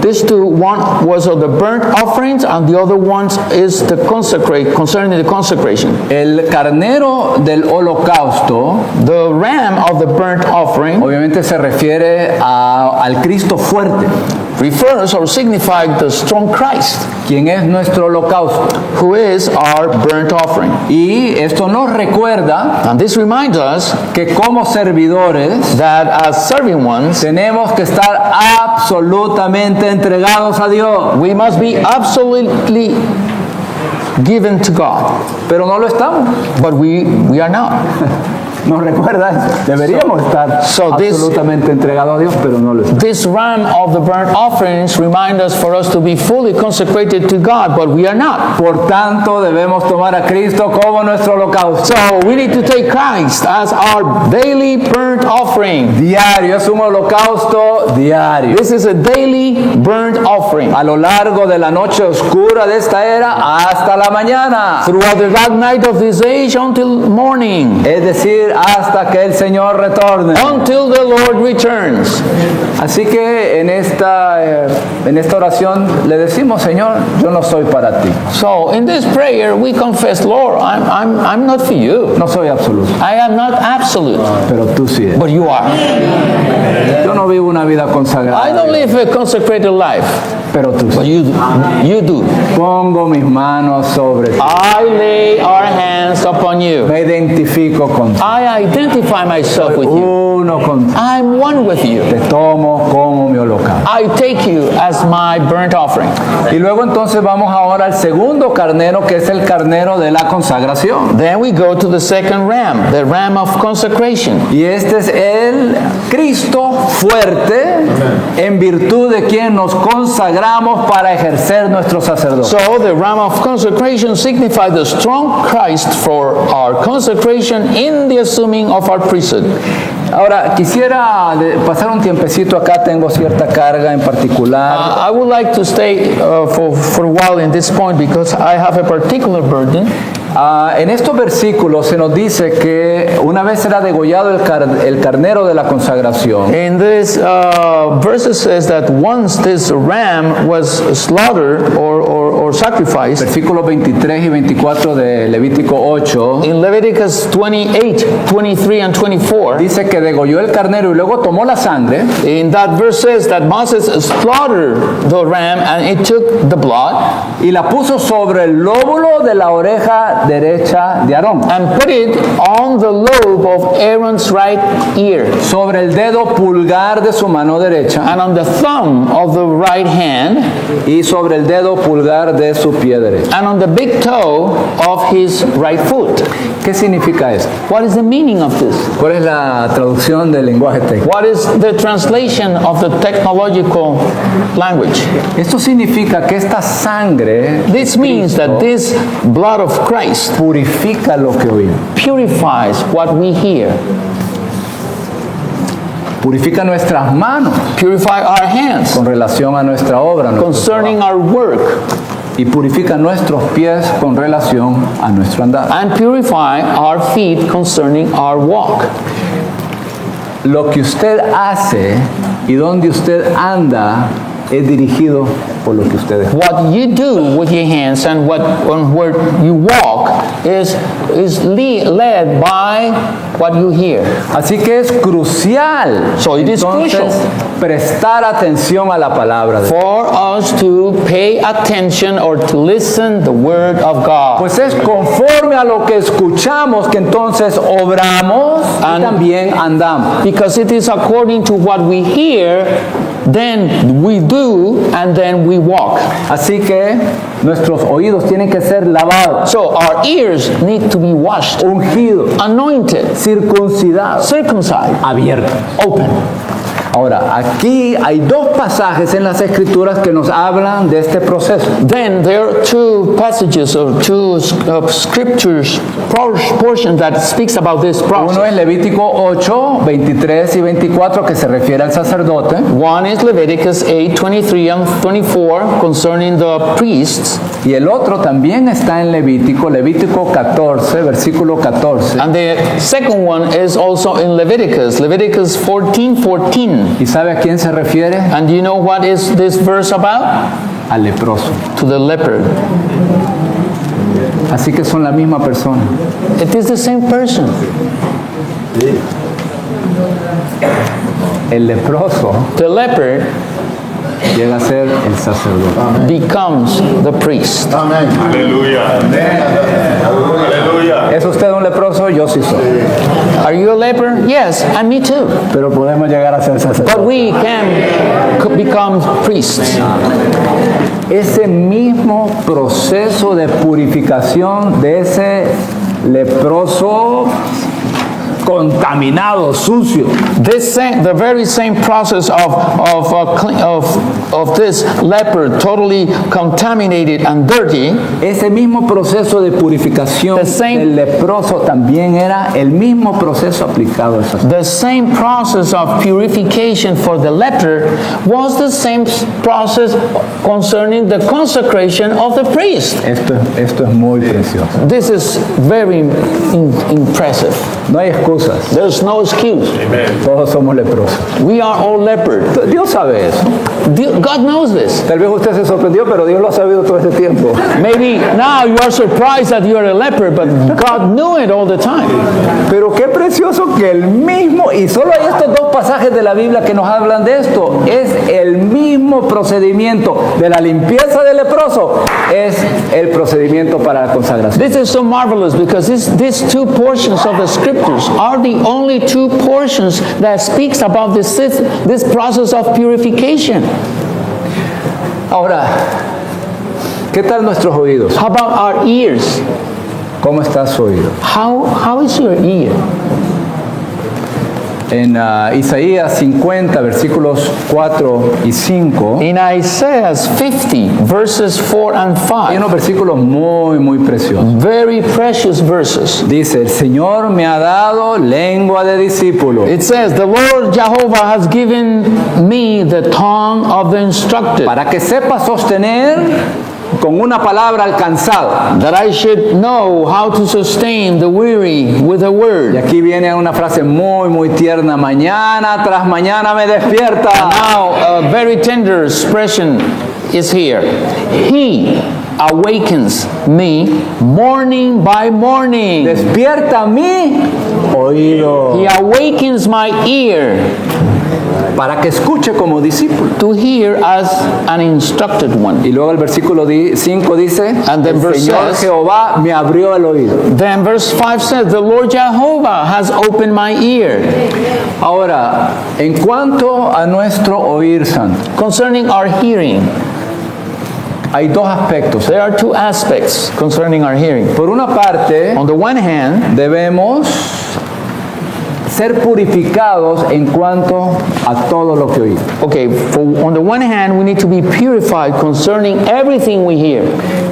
These two, one was of the burnt offerings, and the other one is the concerning the consecration. El carnero del holocausto The ram of the burnt offering obviamente se refiere al Cristo fuerte, refers or signifies the strong Christ, quien es nuestro holocausto. who is our burnt offering. Y esto nos recuerda And this reminds us que como servidores that as serving ones, tenemos que estar absolutamente entregados a Dios, we must be absolutely given to God. pero no lo estamos. But we are not. Nos recuerda eso. Deberíamos estar so this- absolutamente entregados a Dios, pero no lo estamos. This ram of the burnt offerings remind us for us to be fully consecrated to God, but we are not. Por tanto, debemos tomar a Cristo como nuestro holocausto. So we need to take Christ as our daily burnt offering. Diario, es un holocausto diario. This is a daily burnt offering. A lo largo de la noche oscura de esta era hasta la mañana. Throughout the dark night of this age until morning, Es decir, hasta que el Señor retorne. until the Lord returns. Así que en esta oración le decimos, Señor, yo no soy para ti. So in this prayer we confess, Lord, I'm not for you. No soy absoluto, I am not absolute, pero tú sí eres. but you are. Yo no vivo una vida I consagrada, don't live a consecrated life, pero tú but sí. you do. You do. Pongo mis manos sobre ti. I lay our hands upon you. Me identifico contigo. I identify myself with you. Uno contigo. I'm one with you. Te tomo como mi holocausto. I take you as my burnt offering. Y luego entonces vamos ahora al segundo carnero, que es el carnero de la consagración. Then we go to the second ram, the ram of consecration. Y este es el Cristo fuerte, en virtud de quien nos consagramos para ejercer nuestro sacerdocio. So the ram of consecration signifies the strong Christ for our consecration in the assuming of our priesthood. Ahora, quisiera pasar un tiempecito acá, tengo cierta carga en particular. I would like to stay for a while in this point because I have a particular burden. En estos versículos se nos dice que una vez era degollado el carnero de la consagración. In this verses says that once this ram was slaughtered or sacrificed, Versículos 23 y 24 de Levítico 8, in Leviticus 28, 23 and 24, dice que degolló el carnero y luego tomó la sangre in that verse says that Moses slaughtered the ram and it took the blood y la puso sobre el lóbulo de la oreja derecha de Aarón, and put it on the lobe of Aaron's right ear sobre el dedo pulgar de su mano derecha and on the thumb of the right hand y sobre el dedo pulgar de su pie derecho. and on the big toe of his right foot. ¿Qué significa esto? What is the meaning of this? ¿Cuál es la traducción del lenguaje técnico? What is the translation of the technological language? Esto significa que esta sangre This means that this blood of Christ purifica lo que oímos. purifies what we hear, Purifica nuestras manos purify our hands con relación a nuestra obra, nuestro concerning trabajo. our work, Y purifica nuestros pies con relación a nuestro andar. and purify our feet concerning our walk. Lo que usted hace y donde usted anda es dirigido por lo que usted es. What you do with your hands and where you walk is led by what you hear. Así que es crucial So it is entonces crucial prestar atención a la palabra de Dios. for us to pay attention or to listen the word of God. Pues es conforme a lo que escuchamos que entonces obramos y And- también andamos. Because it is according to what we hear, then we do, and then we walk. Así que nuestros oídos tienen que ser lavados, So our ears need to be washed, ungidos, anointed, circuncidados, circumcised, abiertos. open. Ahora, aquí hay dos pasajes en las Escrituras que nos hablan de este proceso. Then there are two passages or two scriptures portion that speaks about this Uno process. es Levítico 8, 23 y 24 que se refiere al sacerdote. One is Leviticus 8, 23 and 24 concerning the priests, Y el otro también está en Levítico 14, versículo 14. and the second one is also in Leviticus 14:14. ¿Y sabe a quién se refiere? And do you know what is this verse about? Al leproso. To the leopard. Así que son la misma persona. It is the same person. El leproso The leopard llega a ser el sacerdote. becomes the priest. Aleluya. Aleluya. ¿Es usted un leproso? Yo sí soy. Are you a leper? Yes, and me too. Pero podemos llegar a ser But sacerdotes. we can become priests. Ese mismo proceso de purificación de ese leproso contaminado, sucio, The very same process of this leper, totally contaminated and dirty, ese mismo proceso de purificación The same- del leproso también era el mismo proceso aplicado al sacerdote. the same process of purification for the leper was the same process concerning the consecration of the priest. Esto es muy precioso. This is very impressive. No hay excusas. There's no excuse. Todos somos leprosos. We are all leopard. Dios sabe eso. God knows this. Tal vez usted se sorprendió, pero Dios lo ha sabido todo este tiempo. Maybe now you are surprised that you are a leper, but God knew it all the time. Pero qué precioso que el mismo, y solo hay estos dos pasajes de la Biblia que nos hablan de esto, es el mismo procedimiento de la limpieza del leproso, es el procedimiento para la consagración. This is so marvelous because these two portions of the scriptures are the only two portions that speaks about this process of purification. Ahora, ¿qué tal nuestros oídos? How about our ears? ¿Cómo está su oído? How is your ear? En Isaías 50, versículos 4 y 5, In Isaiah 50, verses 4 and hay 5, unos versículos muy preciosos. very precious verses. Dice, el Señor me ha dado lengua de discípulo. It says, the Lord Jehovah has given me the tongue of the instructed, Para que sepa sostener con una palabra alcanzada. that I should know how to sustain the weary with a Y word. aquí viene una frase muy tierna. Mañana tras mañana me despierta. Now, a very tender expression is here. He awakens me morning by morning. Despierta mi oído. He awakens my ear Para que escuche como discípulo. to hear as an instructed one. Y luego el versículo 5 dice, And then el verse Señor says- Jehová me abrió el oído. Then verse 5 says, the Lord Jehovah has opened my ear. Ahora, en cuanto a nuestro oír santo, Concerning our hearing, hay dos aspectos. There are two aspects concerning our hearing. Por una parte, On the one hand, debemos ser purificados en cuanto a todo lo que oímos. on the one hand, we need to be purified concerning everything we hear.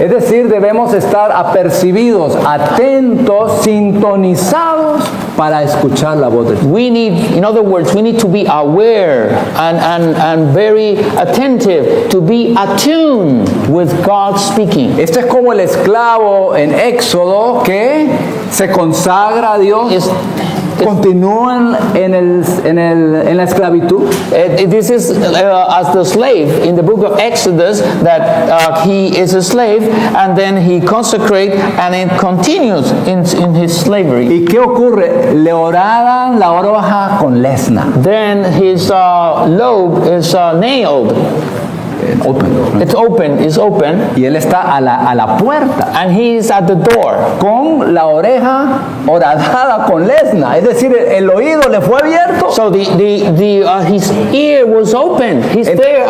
Es decir, debemos estar apercibidos, atentos, sintonizados para escuchar la voz de Dios. We need, in other words, we need to be aware and very attentive, to be attuned with God speaking. Esto es como el esclavo en Éxodo que se consagra a Dios, continúan en la esclavitud. This is as the slave in the book of Exodus, that he is a slave and then he consecrates and it continues in his slavery. ¿Y qué ocurre? Le horadan la oreja con lesna. Then his lobe is nailed. It's open, Y él está a la puerta and he is at the door. con la oreja horadada con lesna. Es decir, el oído le fue abierto. So his ear was open. He's there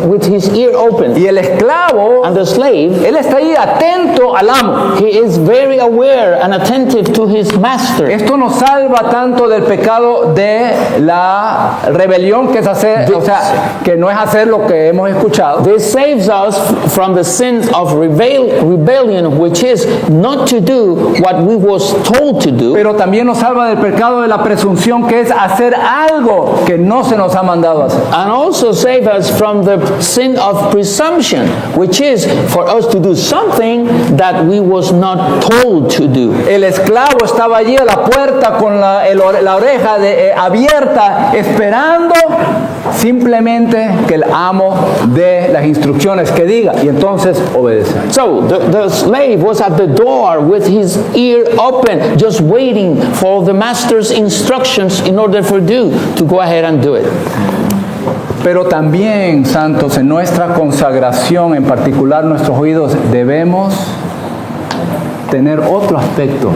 with his ear open. Y el esclavo, And the slave, él está ahí atento al amo. he is very aware and attentive to his master. Esto nos salva tanto del pecado de la rebelión, que es hacer, o sea, que no es hacer lo que hemos escuchado. This saves us from the sin of rebellion, which is not to do what we was told to do. Pero también nos salva del pecado de la presunción, que es hacer algo que no se nos ha mandado hacer. And also save us from the sin of presumption, which is for us to do something that we was not told to do. El esclavo estaba allí a la puerta con la oreja abierta, esperando simplemente que el amo dé las instrucciones que diga, y entonces obedece. So the slave was at the door with his ear open, just waiting for the master's instructions in order for you to go ahead and do it. Pero también, santos, en nuestra consagración, en particular nuestros oídos, debemos tener otro aspecto.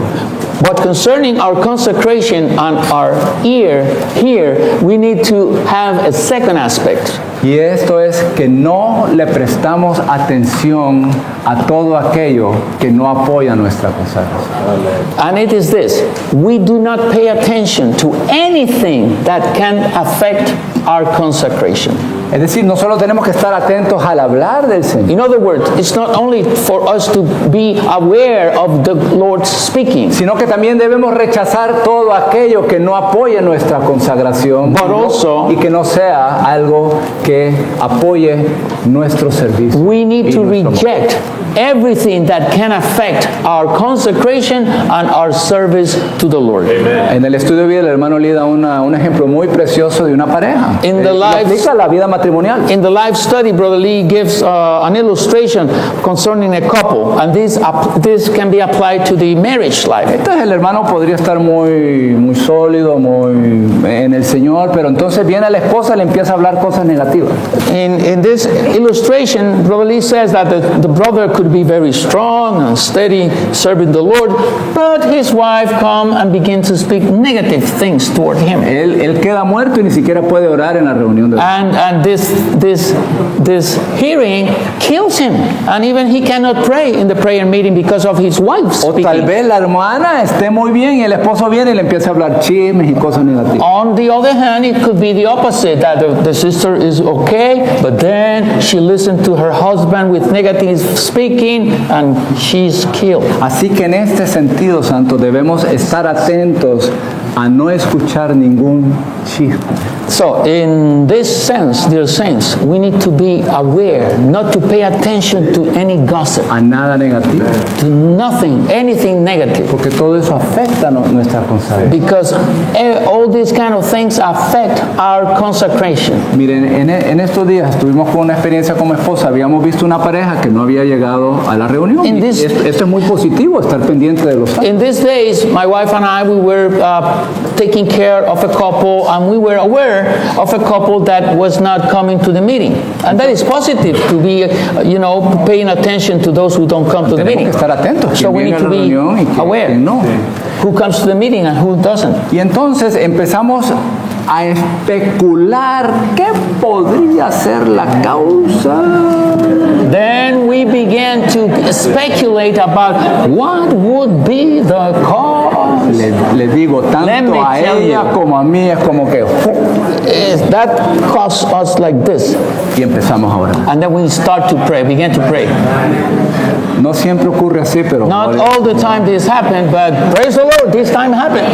But concerning our consecration and our ear here, we need to have a second aspect. Y esto es que no le prestamos atención a todo aquello que no apoya nuestra consagración. And it is this: we do not pay attention to anything that can affect our consecration. Es decir, no solo tenemos que estar atentos al hablar del Señor, In other words, it's not only for us to be aware of the Lord speaking, sino que también debemos rechazar todo aquello que no apoye nuestra consagración But also- y que no sea algo que apoye nuestro servicio. we need y to nuestro reject everything that can affect our consecration and our service to the Lord. En el estudio de vida, el hermano Lee da un ejemplo muy precioso de una pareja. In the Lo lives- aplica a la vida matrimonial. In the life study, Brother Lee gives an illustration concerning a couple, and this can be applied to the marriage life. Entonces el hermano podría estar muy sólido, muy en el Señor, pero entonces viene la esposa y le empieza a hablar cosas negativas. In this illustration, Brother Lee says that the brother could be very strong and steady serving the Lord, but his wife come and begin to speak negative things toward him. Él queda muerto y ni siquiera puede orar en la reunión de And this hearing kills him, and even he cannot pray in the prayer meeting because of his wife O tal speaking. vez la hermana esté muy bien y el esposo viene y le empieza a hablar chismes y cosas negativas. On the other hand, it could be the opposite, that the sister is okay, but then she listened to her husband with negative speaking and she's killed. Así que en este sentido, santo, debemos estar atentos a no escuchar ningún chisme. So, in this sense, dear saints, we need to be aware, not to pay attention to any gossip, A nada negativo, to nothing, anything negative. porque todo eso afecta nuestra consagración. Because all these kind of things affect our consecration. Miren, en estos días tuvimos con una experiencia como esposa, habíamos visto una pareja que no había llegado a la reunión. In Y this- esto es muy positivo, estar pendiente de los santos. In these days, my wife and I, we were taking care of a couple, and we were aware of a couple that was not coming to the meeting. And that is positive, to be, paying attention to those who don't come to the Tenemos meeting. que estar atentos, So quién we viene need a to la be reunión y aware quién no. who comes to the meeting and who doesn't. Y entonces empezamos a especular qué podría ser la causa. Then we began to speculate about what would be the cause. Le digo, Let me tanto a tell ella you. como a mí es como que... That caused us like this. Y empezamos a orar. And then we start to pray, began to pray. No siempre ocurre así, pero Not all the time this happened, but praise the Lord, this time happened.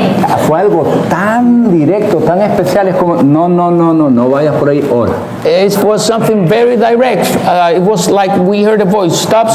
fue algo tan directo, tan especial, es como, no vayas por ahí, ora. It was something very direct. It was like we heard a voice, stop,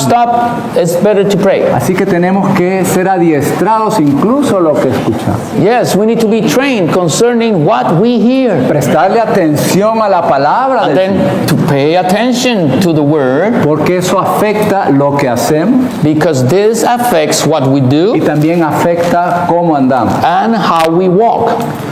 it's better to pray. Así que tenemos que ser adiestrados incluso lo que escuchamos. Yes, we need to be trained concerning what we hear. Prestarle atención a la palabra And del Señor, then to pay attention to the word, porque eso afecta lo que hacemos because this affects what we y do también afecta cómo andamos. and how we walk.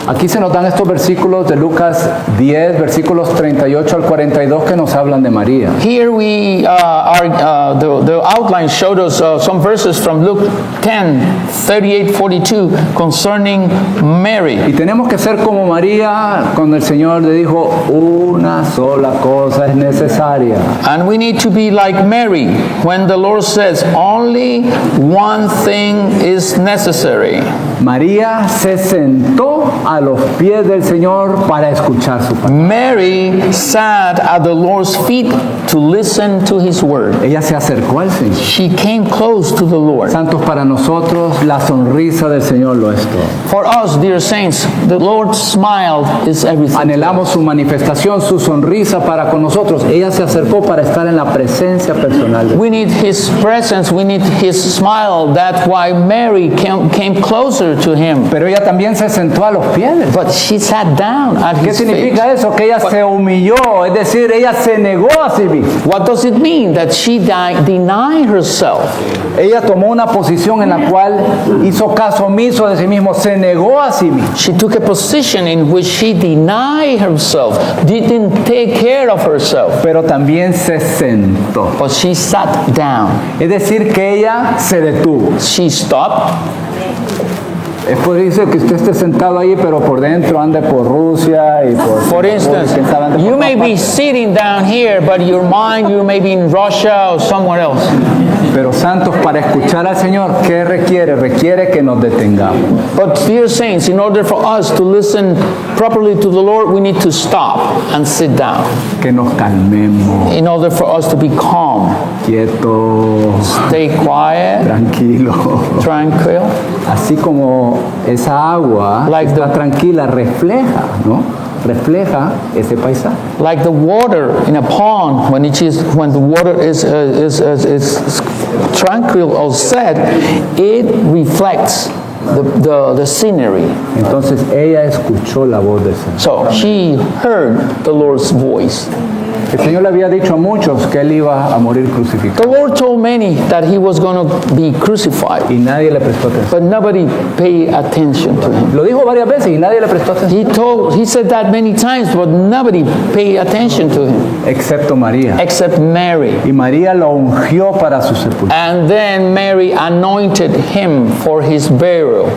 Aquí se nos dan estos versículos de Lucas 10, versículos 38 al 42 que nos hablan de María. Here we the outline showed us some verses from Luke 10, 38, 42 concerning Mary. Y tenemos que ser como María cuando el Señor le dijo, una sola cosa es necesaria. And we need to be like Mary when the Lord says only one thing is necessary. María se sentó a los pies del Señor para escuchar su palabra. Mary sat at the Lord's feet to listen to his word. Ella se acercó al Señor. She came close to the Lord. Santos, para nosotros la sonrisa del Señor lo es todo. For us, dear saints, the Lord's smile is everything. Anhelamos su manifestación, su sonrisa para con nosotros. Ella se acercó para estar en la presencia personal de Dios. We need his presence, we need his smile. That's why Mary came closer to him. Pero ella también se sentó a los pies del Señor. But she sat down at ¿Qué his feet. significa eso? Que ella se humilló, es decir, ella se negó a sí misma. What does it mean? That she denied herself. Ella tomó una posición en la cual hizo caso omiso de sí mismo, se negó a sí misma. She took a position in which she denied herself, didn't take care of herself, Pero también se sentó. but she sat down. Es decir, que ella se detuvo. She stopped. Es por eso que usted esté sentado ahí, pero por dentro ande por Rusia y por... For instance, quién sabe, ande por you todas may be partes. sitting down here, but your mind, you may be in Russia or somewhere else. Pero santos, para escuchar al Señor, ¿qué requiere? Requiere que nos detengamos. But dear saints, in order for us to listen properly to the Lord, we need to stop and sit down. Que nos calmemos, In order for us to be calm, quietos, stay quiet, tranquilos. tranquil. Así como esa agua Like está the- tranquila, refleja, ¿no? Refleja ese paisaje. Like the water in a pond, when the water is tranquil or set, it reflects the scenery. Entonces ella escuchó la voz del Señor. So she heard the Lord's voice. El Señor le había dicho a muchos que Él iba a morir crucificado. The Lord told many that he was going to be crucified, Y nadie le prestó atención. but nobody paid attention to him. Lo dijo varias veces y nadie le prestó atención. He said that many times, but nobody paid attention to him Excepto María. except Mary. Y María lo ungió para su sepultura. And then Mary anointed him for his burial.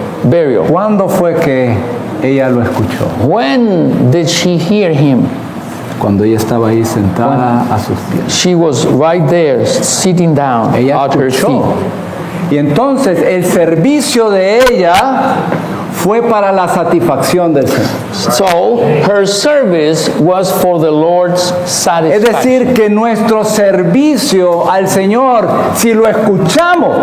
¿Cuándo fue que ella lo escuchó? When did she hear him? Cuando ella estaba ahí sentada a sus pies. She was right there, sitting down Ella at her escuchó. feet. Y entonces el servicio de ella fue para la satisfacción del Señor. So her service was for the Lord's Es satisfaction. decir, que nuestro servicio al Señor, si lo escuchamos,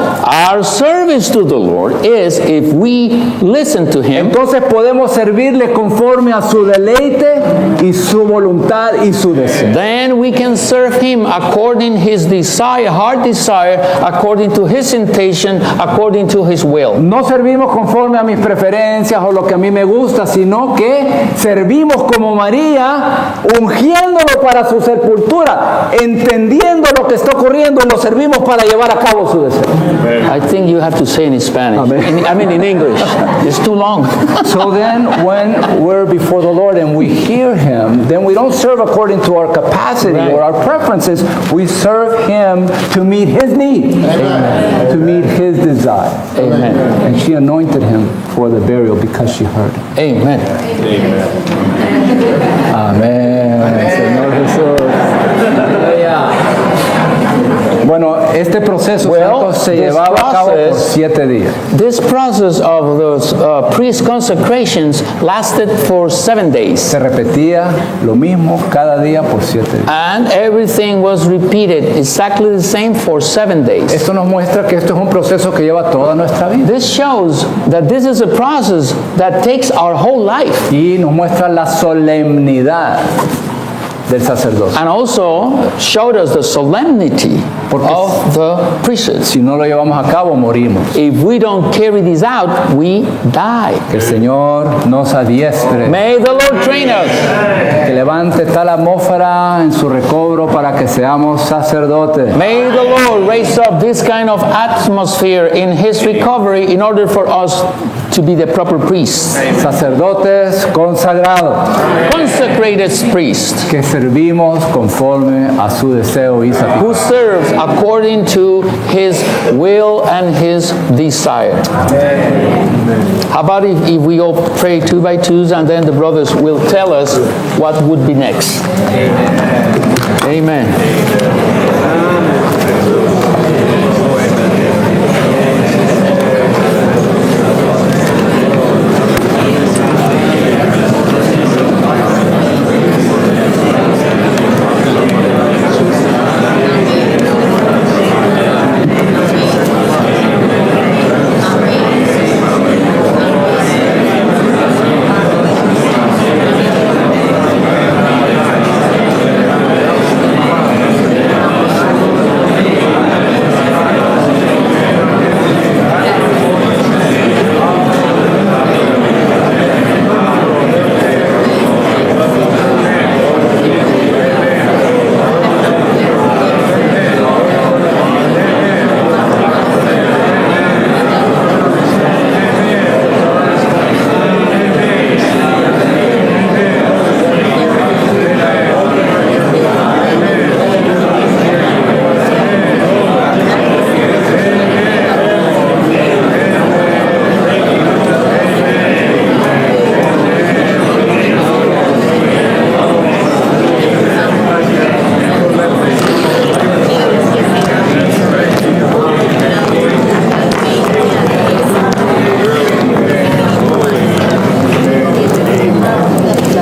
Our service to the Lord is if we listen to Him, entonces podemos servirle conforme a su deleite y su voluntad y su deseo. then we can serve Him according His desire, heart desire, according to His intention, according to His will. No servimos conforme a mis preferencias o lo que a mí me gusta, sino que servimos como María, ungiéndolo para su sepultura, entendiendo lo que está ocurriendo, lo servimos para llevar a cabo su deseo. I think you have to say in Spanish. Amen. I mean in English. It's too long. So then when we're before the Lord and we hear Him, then we don't serve according to our capacity Right. or our preferences. We serve Him to meet His need, to meet His desire. Amen. And she anointed Him for the burial because she heard Him. Amen. Amén, Señor Jesús. Bueno, este proceso santo se this llevaba a cabo por process- 7 días. This process of those priest consecrations lasted for 7 days. Se repetía lo mismo cada día por 7 días. And everything was repeated exactly the same for 7 days. Esto nos muestra que esto es un proceso que lleva toda nuestra vida. This shows that this is a process that takes our whole life. Y nos muestra la solemnidad del sacerdote. And also showed us the solemnity of the priesthood. Si no lo llevamos a cabo, morimos. If we don't carry this out, we die. Que el Señor nos adiestre. May the Lord train us. Que levante tal atmósfera en su recobro para que seamos sacerdotes. May the Lord raise up this kind of atmosphere in His recovery in order for us to be the proper priests. Sacerdotes consagrados Consecrated priests que servimos conforme a su deseo y satisfacción. who serves according to His will and His desire. How about if we all pray 2 by 2s and then the brothers will tell us what would be next? Amen.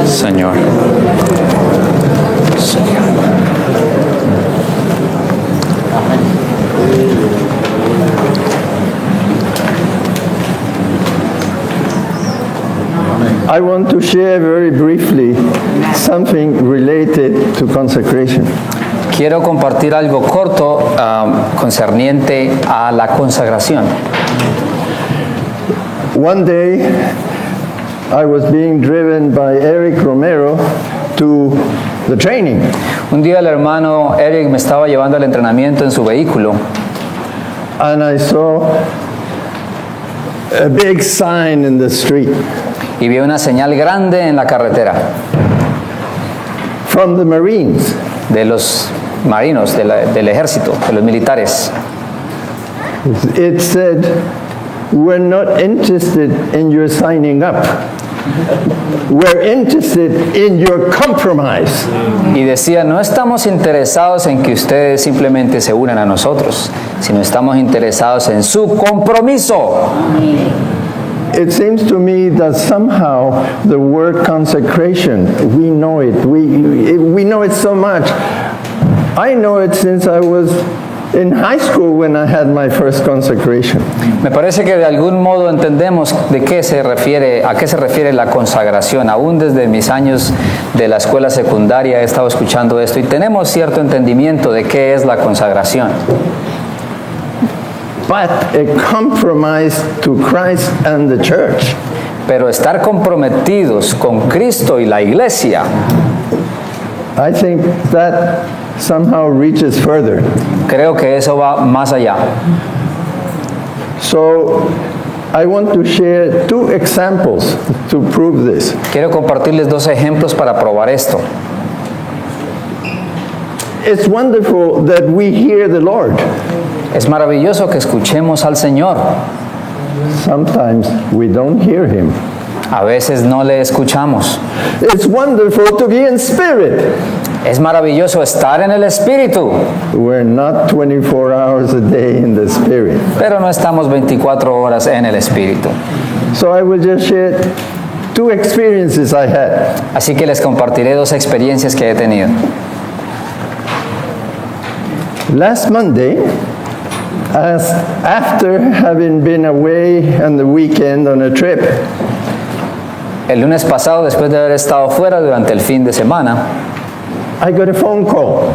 Señor. I want to share very briefly something related to consecration. Quiero compartir algo corto concerniente a la consagración. One day, I was being driven by Eric Romero to the training, Un día el hermano Eric me estaba llevando al entrenamiento en su vehículo and I saw a big sign in the street y vi una señal grande en la carretera from the Marines. de los marinos, del ejército, de los militares. It said, "We're not interested in your signing up. We're interested in your compromise." Y decía, no estamos interesados en que ustedes simplemente se unan a nosotros, sino estamos interesados en su compromiso. It seems to me that somehow the word consecration, we know it. We know it so much. I know it since I was in high school when I had my first consecration. Me parece que de algún modo entendemos de qué se refiere, a qué se refiere la consagración. Aún desde mis años de la escuela secundaria he estado escuchando esto y tenemos cierto entendimiento de qué es la consagración. But a compromise to Christ and the church. Pero estar comprometidos con Cristo y la iglesia, I think that somehow reaches further. creo que eso va más allá. So I want to share 2 examples to prove this. Quiero compartirles 2 ejemplos para probar esto. It's wonderful that we hear the Lord. Es maravilloso que escuchemos al Señor. Sometimes we don't hear him. A veces no le escuchamos. It's wonderful to be in spirit. Es maravilloso estar en el Espíritu, We're not 24 hours a day in the spirit. pero no estamos 24 horas en el Espíritu. So I will just share 2 experiences I had. Así que les compartiré 2 experiencias que he tenido. Last Monday, after having been away on the weekend on a trip, El lunes pasado, después de haber estado fuera durante el fin de semana, I got a phone call.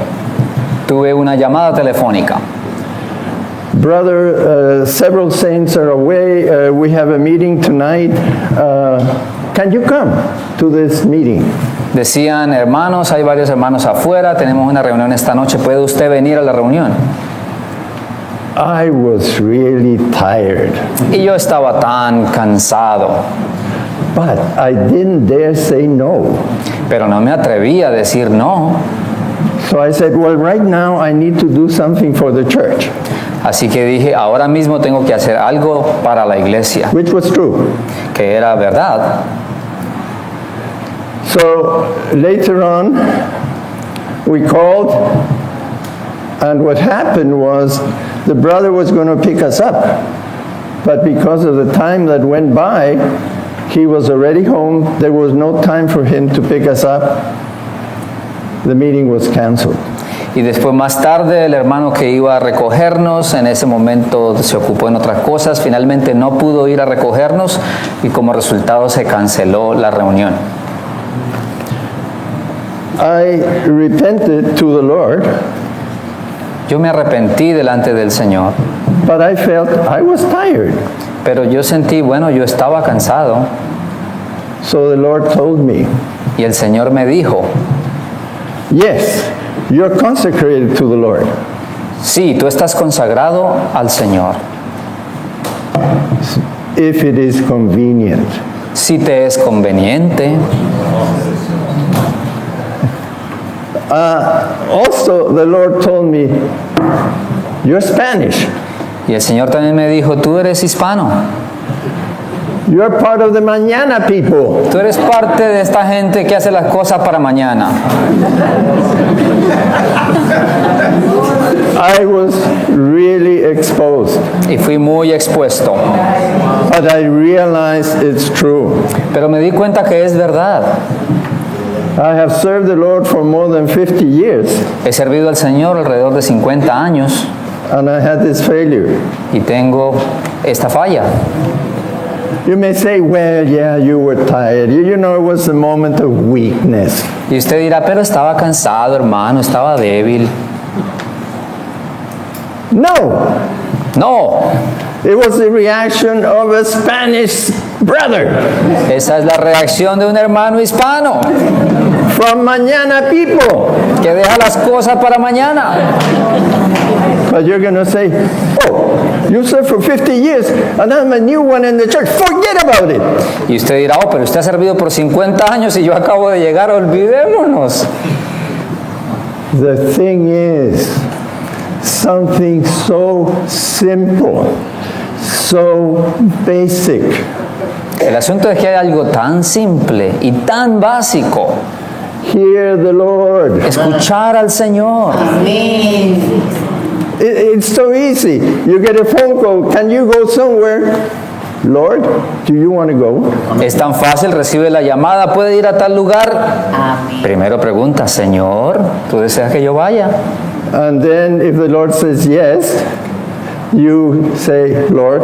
tuve una llamada telefónica. Brother, several saints are away. We have a meeting tonight. Can you come to this meeting? Decían, hermanos, hay varios hermanos afuera, tenemos una reunión esta noche, ¿puede usted venir a la reunión? I was really tired, Y yo estaba tan cansado, but I didn't dare say no. pero no me atreví a decir no. So I said, well, right now I need to do something for the church, Así que dije, ahora mismo tengo que hacer algo para la iglesia, which was true. que era verdad. So later on, we called, and what happened was the brother was going to pick us up, but because of the time that went by, he was already home. There was no time for him to pick us up. The meeting was canceled. Y después más tarde el hermano que iba a recogernos en ese momento se ocupó en otras cosas, finalmente no pudo ir a recogernos y como resultado se canceló la reunión. I repented to the Lord, Yo me arrepentí delante del Señor, but I felt I was tired. pero yo sentí, bueno, yo estaba cansado So the Lord told me, y el Señor me dijo, yes, you're consecrated to the Lord. sí, tú estás consagrado al Señor, If it is convenient. si te es conveniente. Also, the Lord told me, you're Spanish. Y el Señor también me dijo, tú eres hispano, You're part of the mañana people. tú eres parte de esta gente que hace las cosas para mañana. I was really exposed, Y fui muy expuesto, but I realized it's true. pero me di cuenta que es verdad. I have served the Lord for more than 50 years, He servido al Señor alrededor de 50 años and I had this failure. y tengo esta falla. You may say, well, yeah, you were tired. You know, it was a moment of weakness. Y usted dirá, pero estaba cansado, hermano, estaba débil. No, No, it was the reaction of a Spanish brother esa es la reacción de un hermano hispano from mañana people. que deja las cosas para mañana. But you're going to say, oh, you served for 50 years, and I'm a new one in the church. Forget about it. Y usted dirá, oh, pero usted ha servido por 50 años y yo acabo de llegar, olvidémonos. The thing is, something so simple, so basic, El asunto es que hay algo tan simple y tan básico. hear the Lord. Escuchar al Señor. It's so easy. You get a phone call, can you go somewhere? Lord, do you want to go? Es tan fácil, recibe la llamada, ¿puede ir a tal lugar? Primero pregunta, Señor, ¿tú deseas que yo vaya? And then if the Lord says yes, you say, Lord,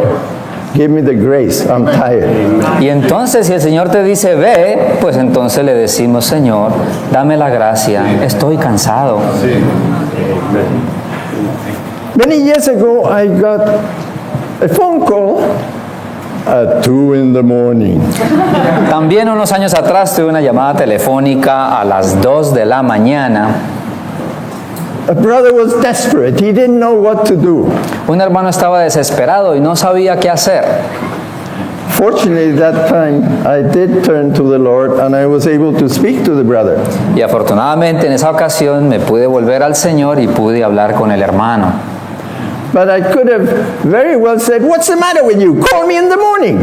give me the grace, I'm tired. Y entonces si el Señor te dice, ve, pues entonces le decimos, Señor, dame la gracia, estoy cansado. Many years ago, I got a phone call at 2 in the morning. También unos años atrás tuve una llamada telefónica a las 2 de la mañana. A brother was desperate. He didn't know what to do. Un hermano estaba desesperado y no sabía qué hacer. Fortunately, that time I did turn to the Lord and I was able to speak to the brother. Y afortunadamente en esa ocasión me pude volver al Señor y pude hablar con el hermano. But I could have very well said, what's the matter with you? Call me in the morning.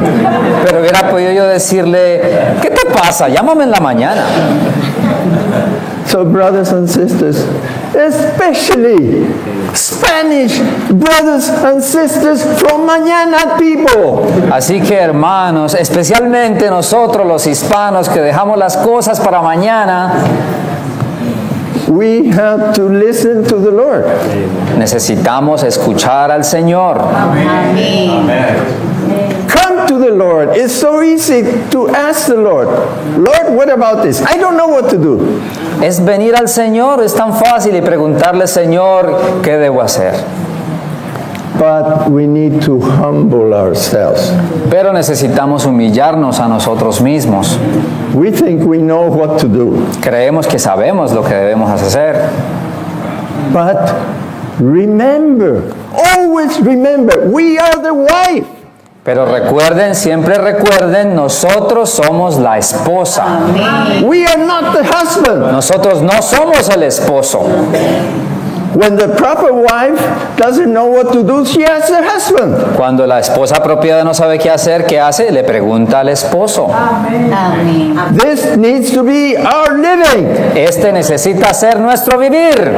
Pero hubiera podido yo decirle, ¿qué te pasa? Llámame en la mañana. So brothers and sisters, especially Spanish brothers and sisters from Mañana people, Así que hermanos, especialmente nosotros los hispanos que dejamos las cosas para mañana, we have to listen to the Lord. necesitamos escuchar al Señor. Come to the Lord. It's so easy to ask the Lord, Lord, what about this? I don't know what to do. Es venir al Señor, es tan fácil y preguntarle, Señor, ¿qué debo hacer? But we need to humble ourselves. Pero necesitamos humillarnos a nosotros mismos. We think we know what to do. Creemos que sabemos lo que debemos hacer. But remember, always remember, we are the wife. Pero recuerden, siempre recuerden, nosotros somos la esposa. We are not the husband. Nosotros no somos el esposo. When the proper wife doesn't know what to do, she asks her husband. Cuando la esposa apropiada no sabe qué hacer, ¿qué hace? Le pregunta al esposo. This needs to be our living. Este necesita ser nuestro vivir.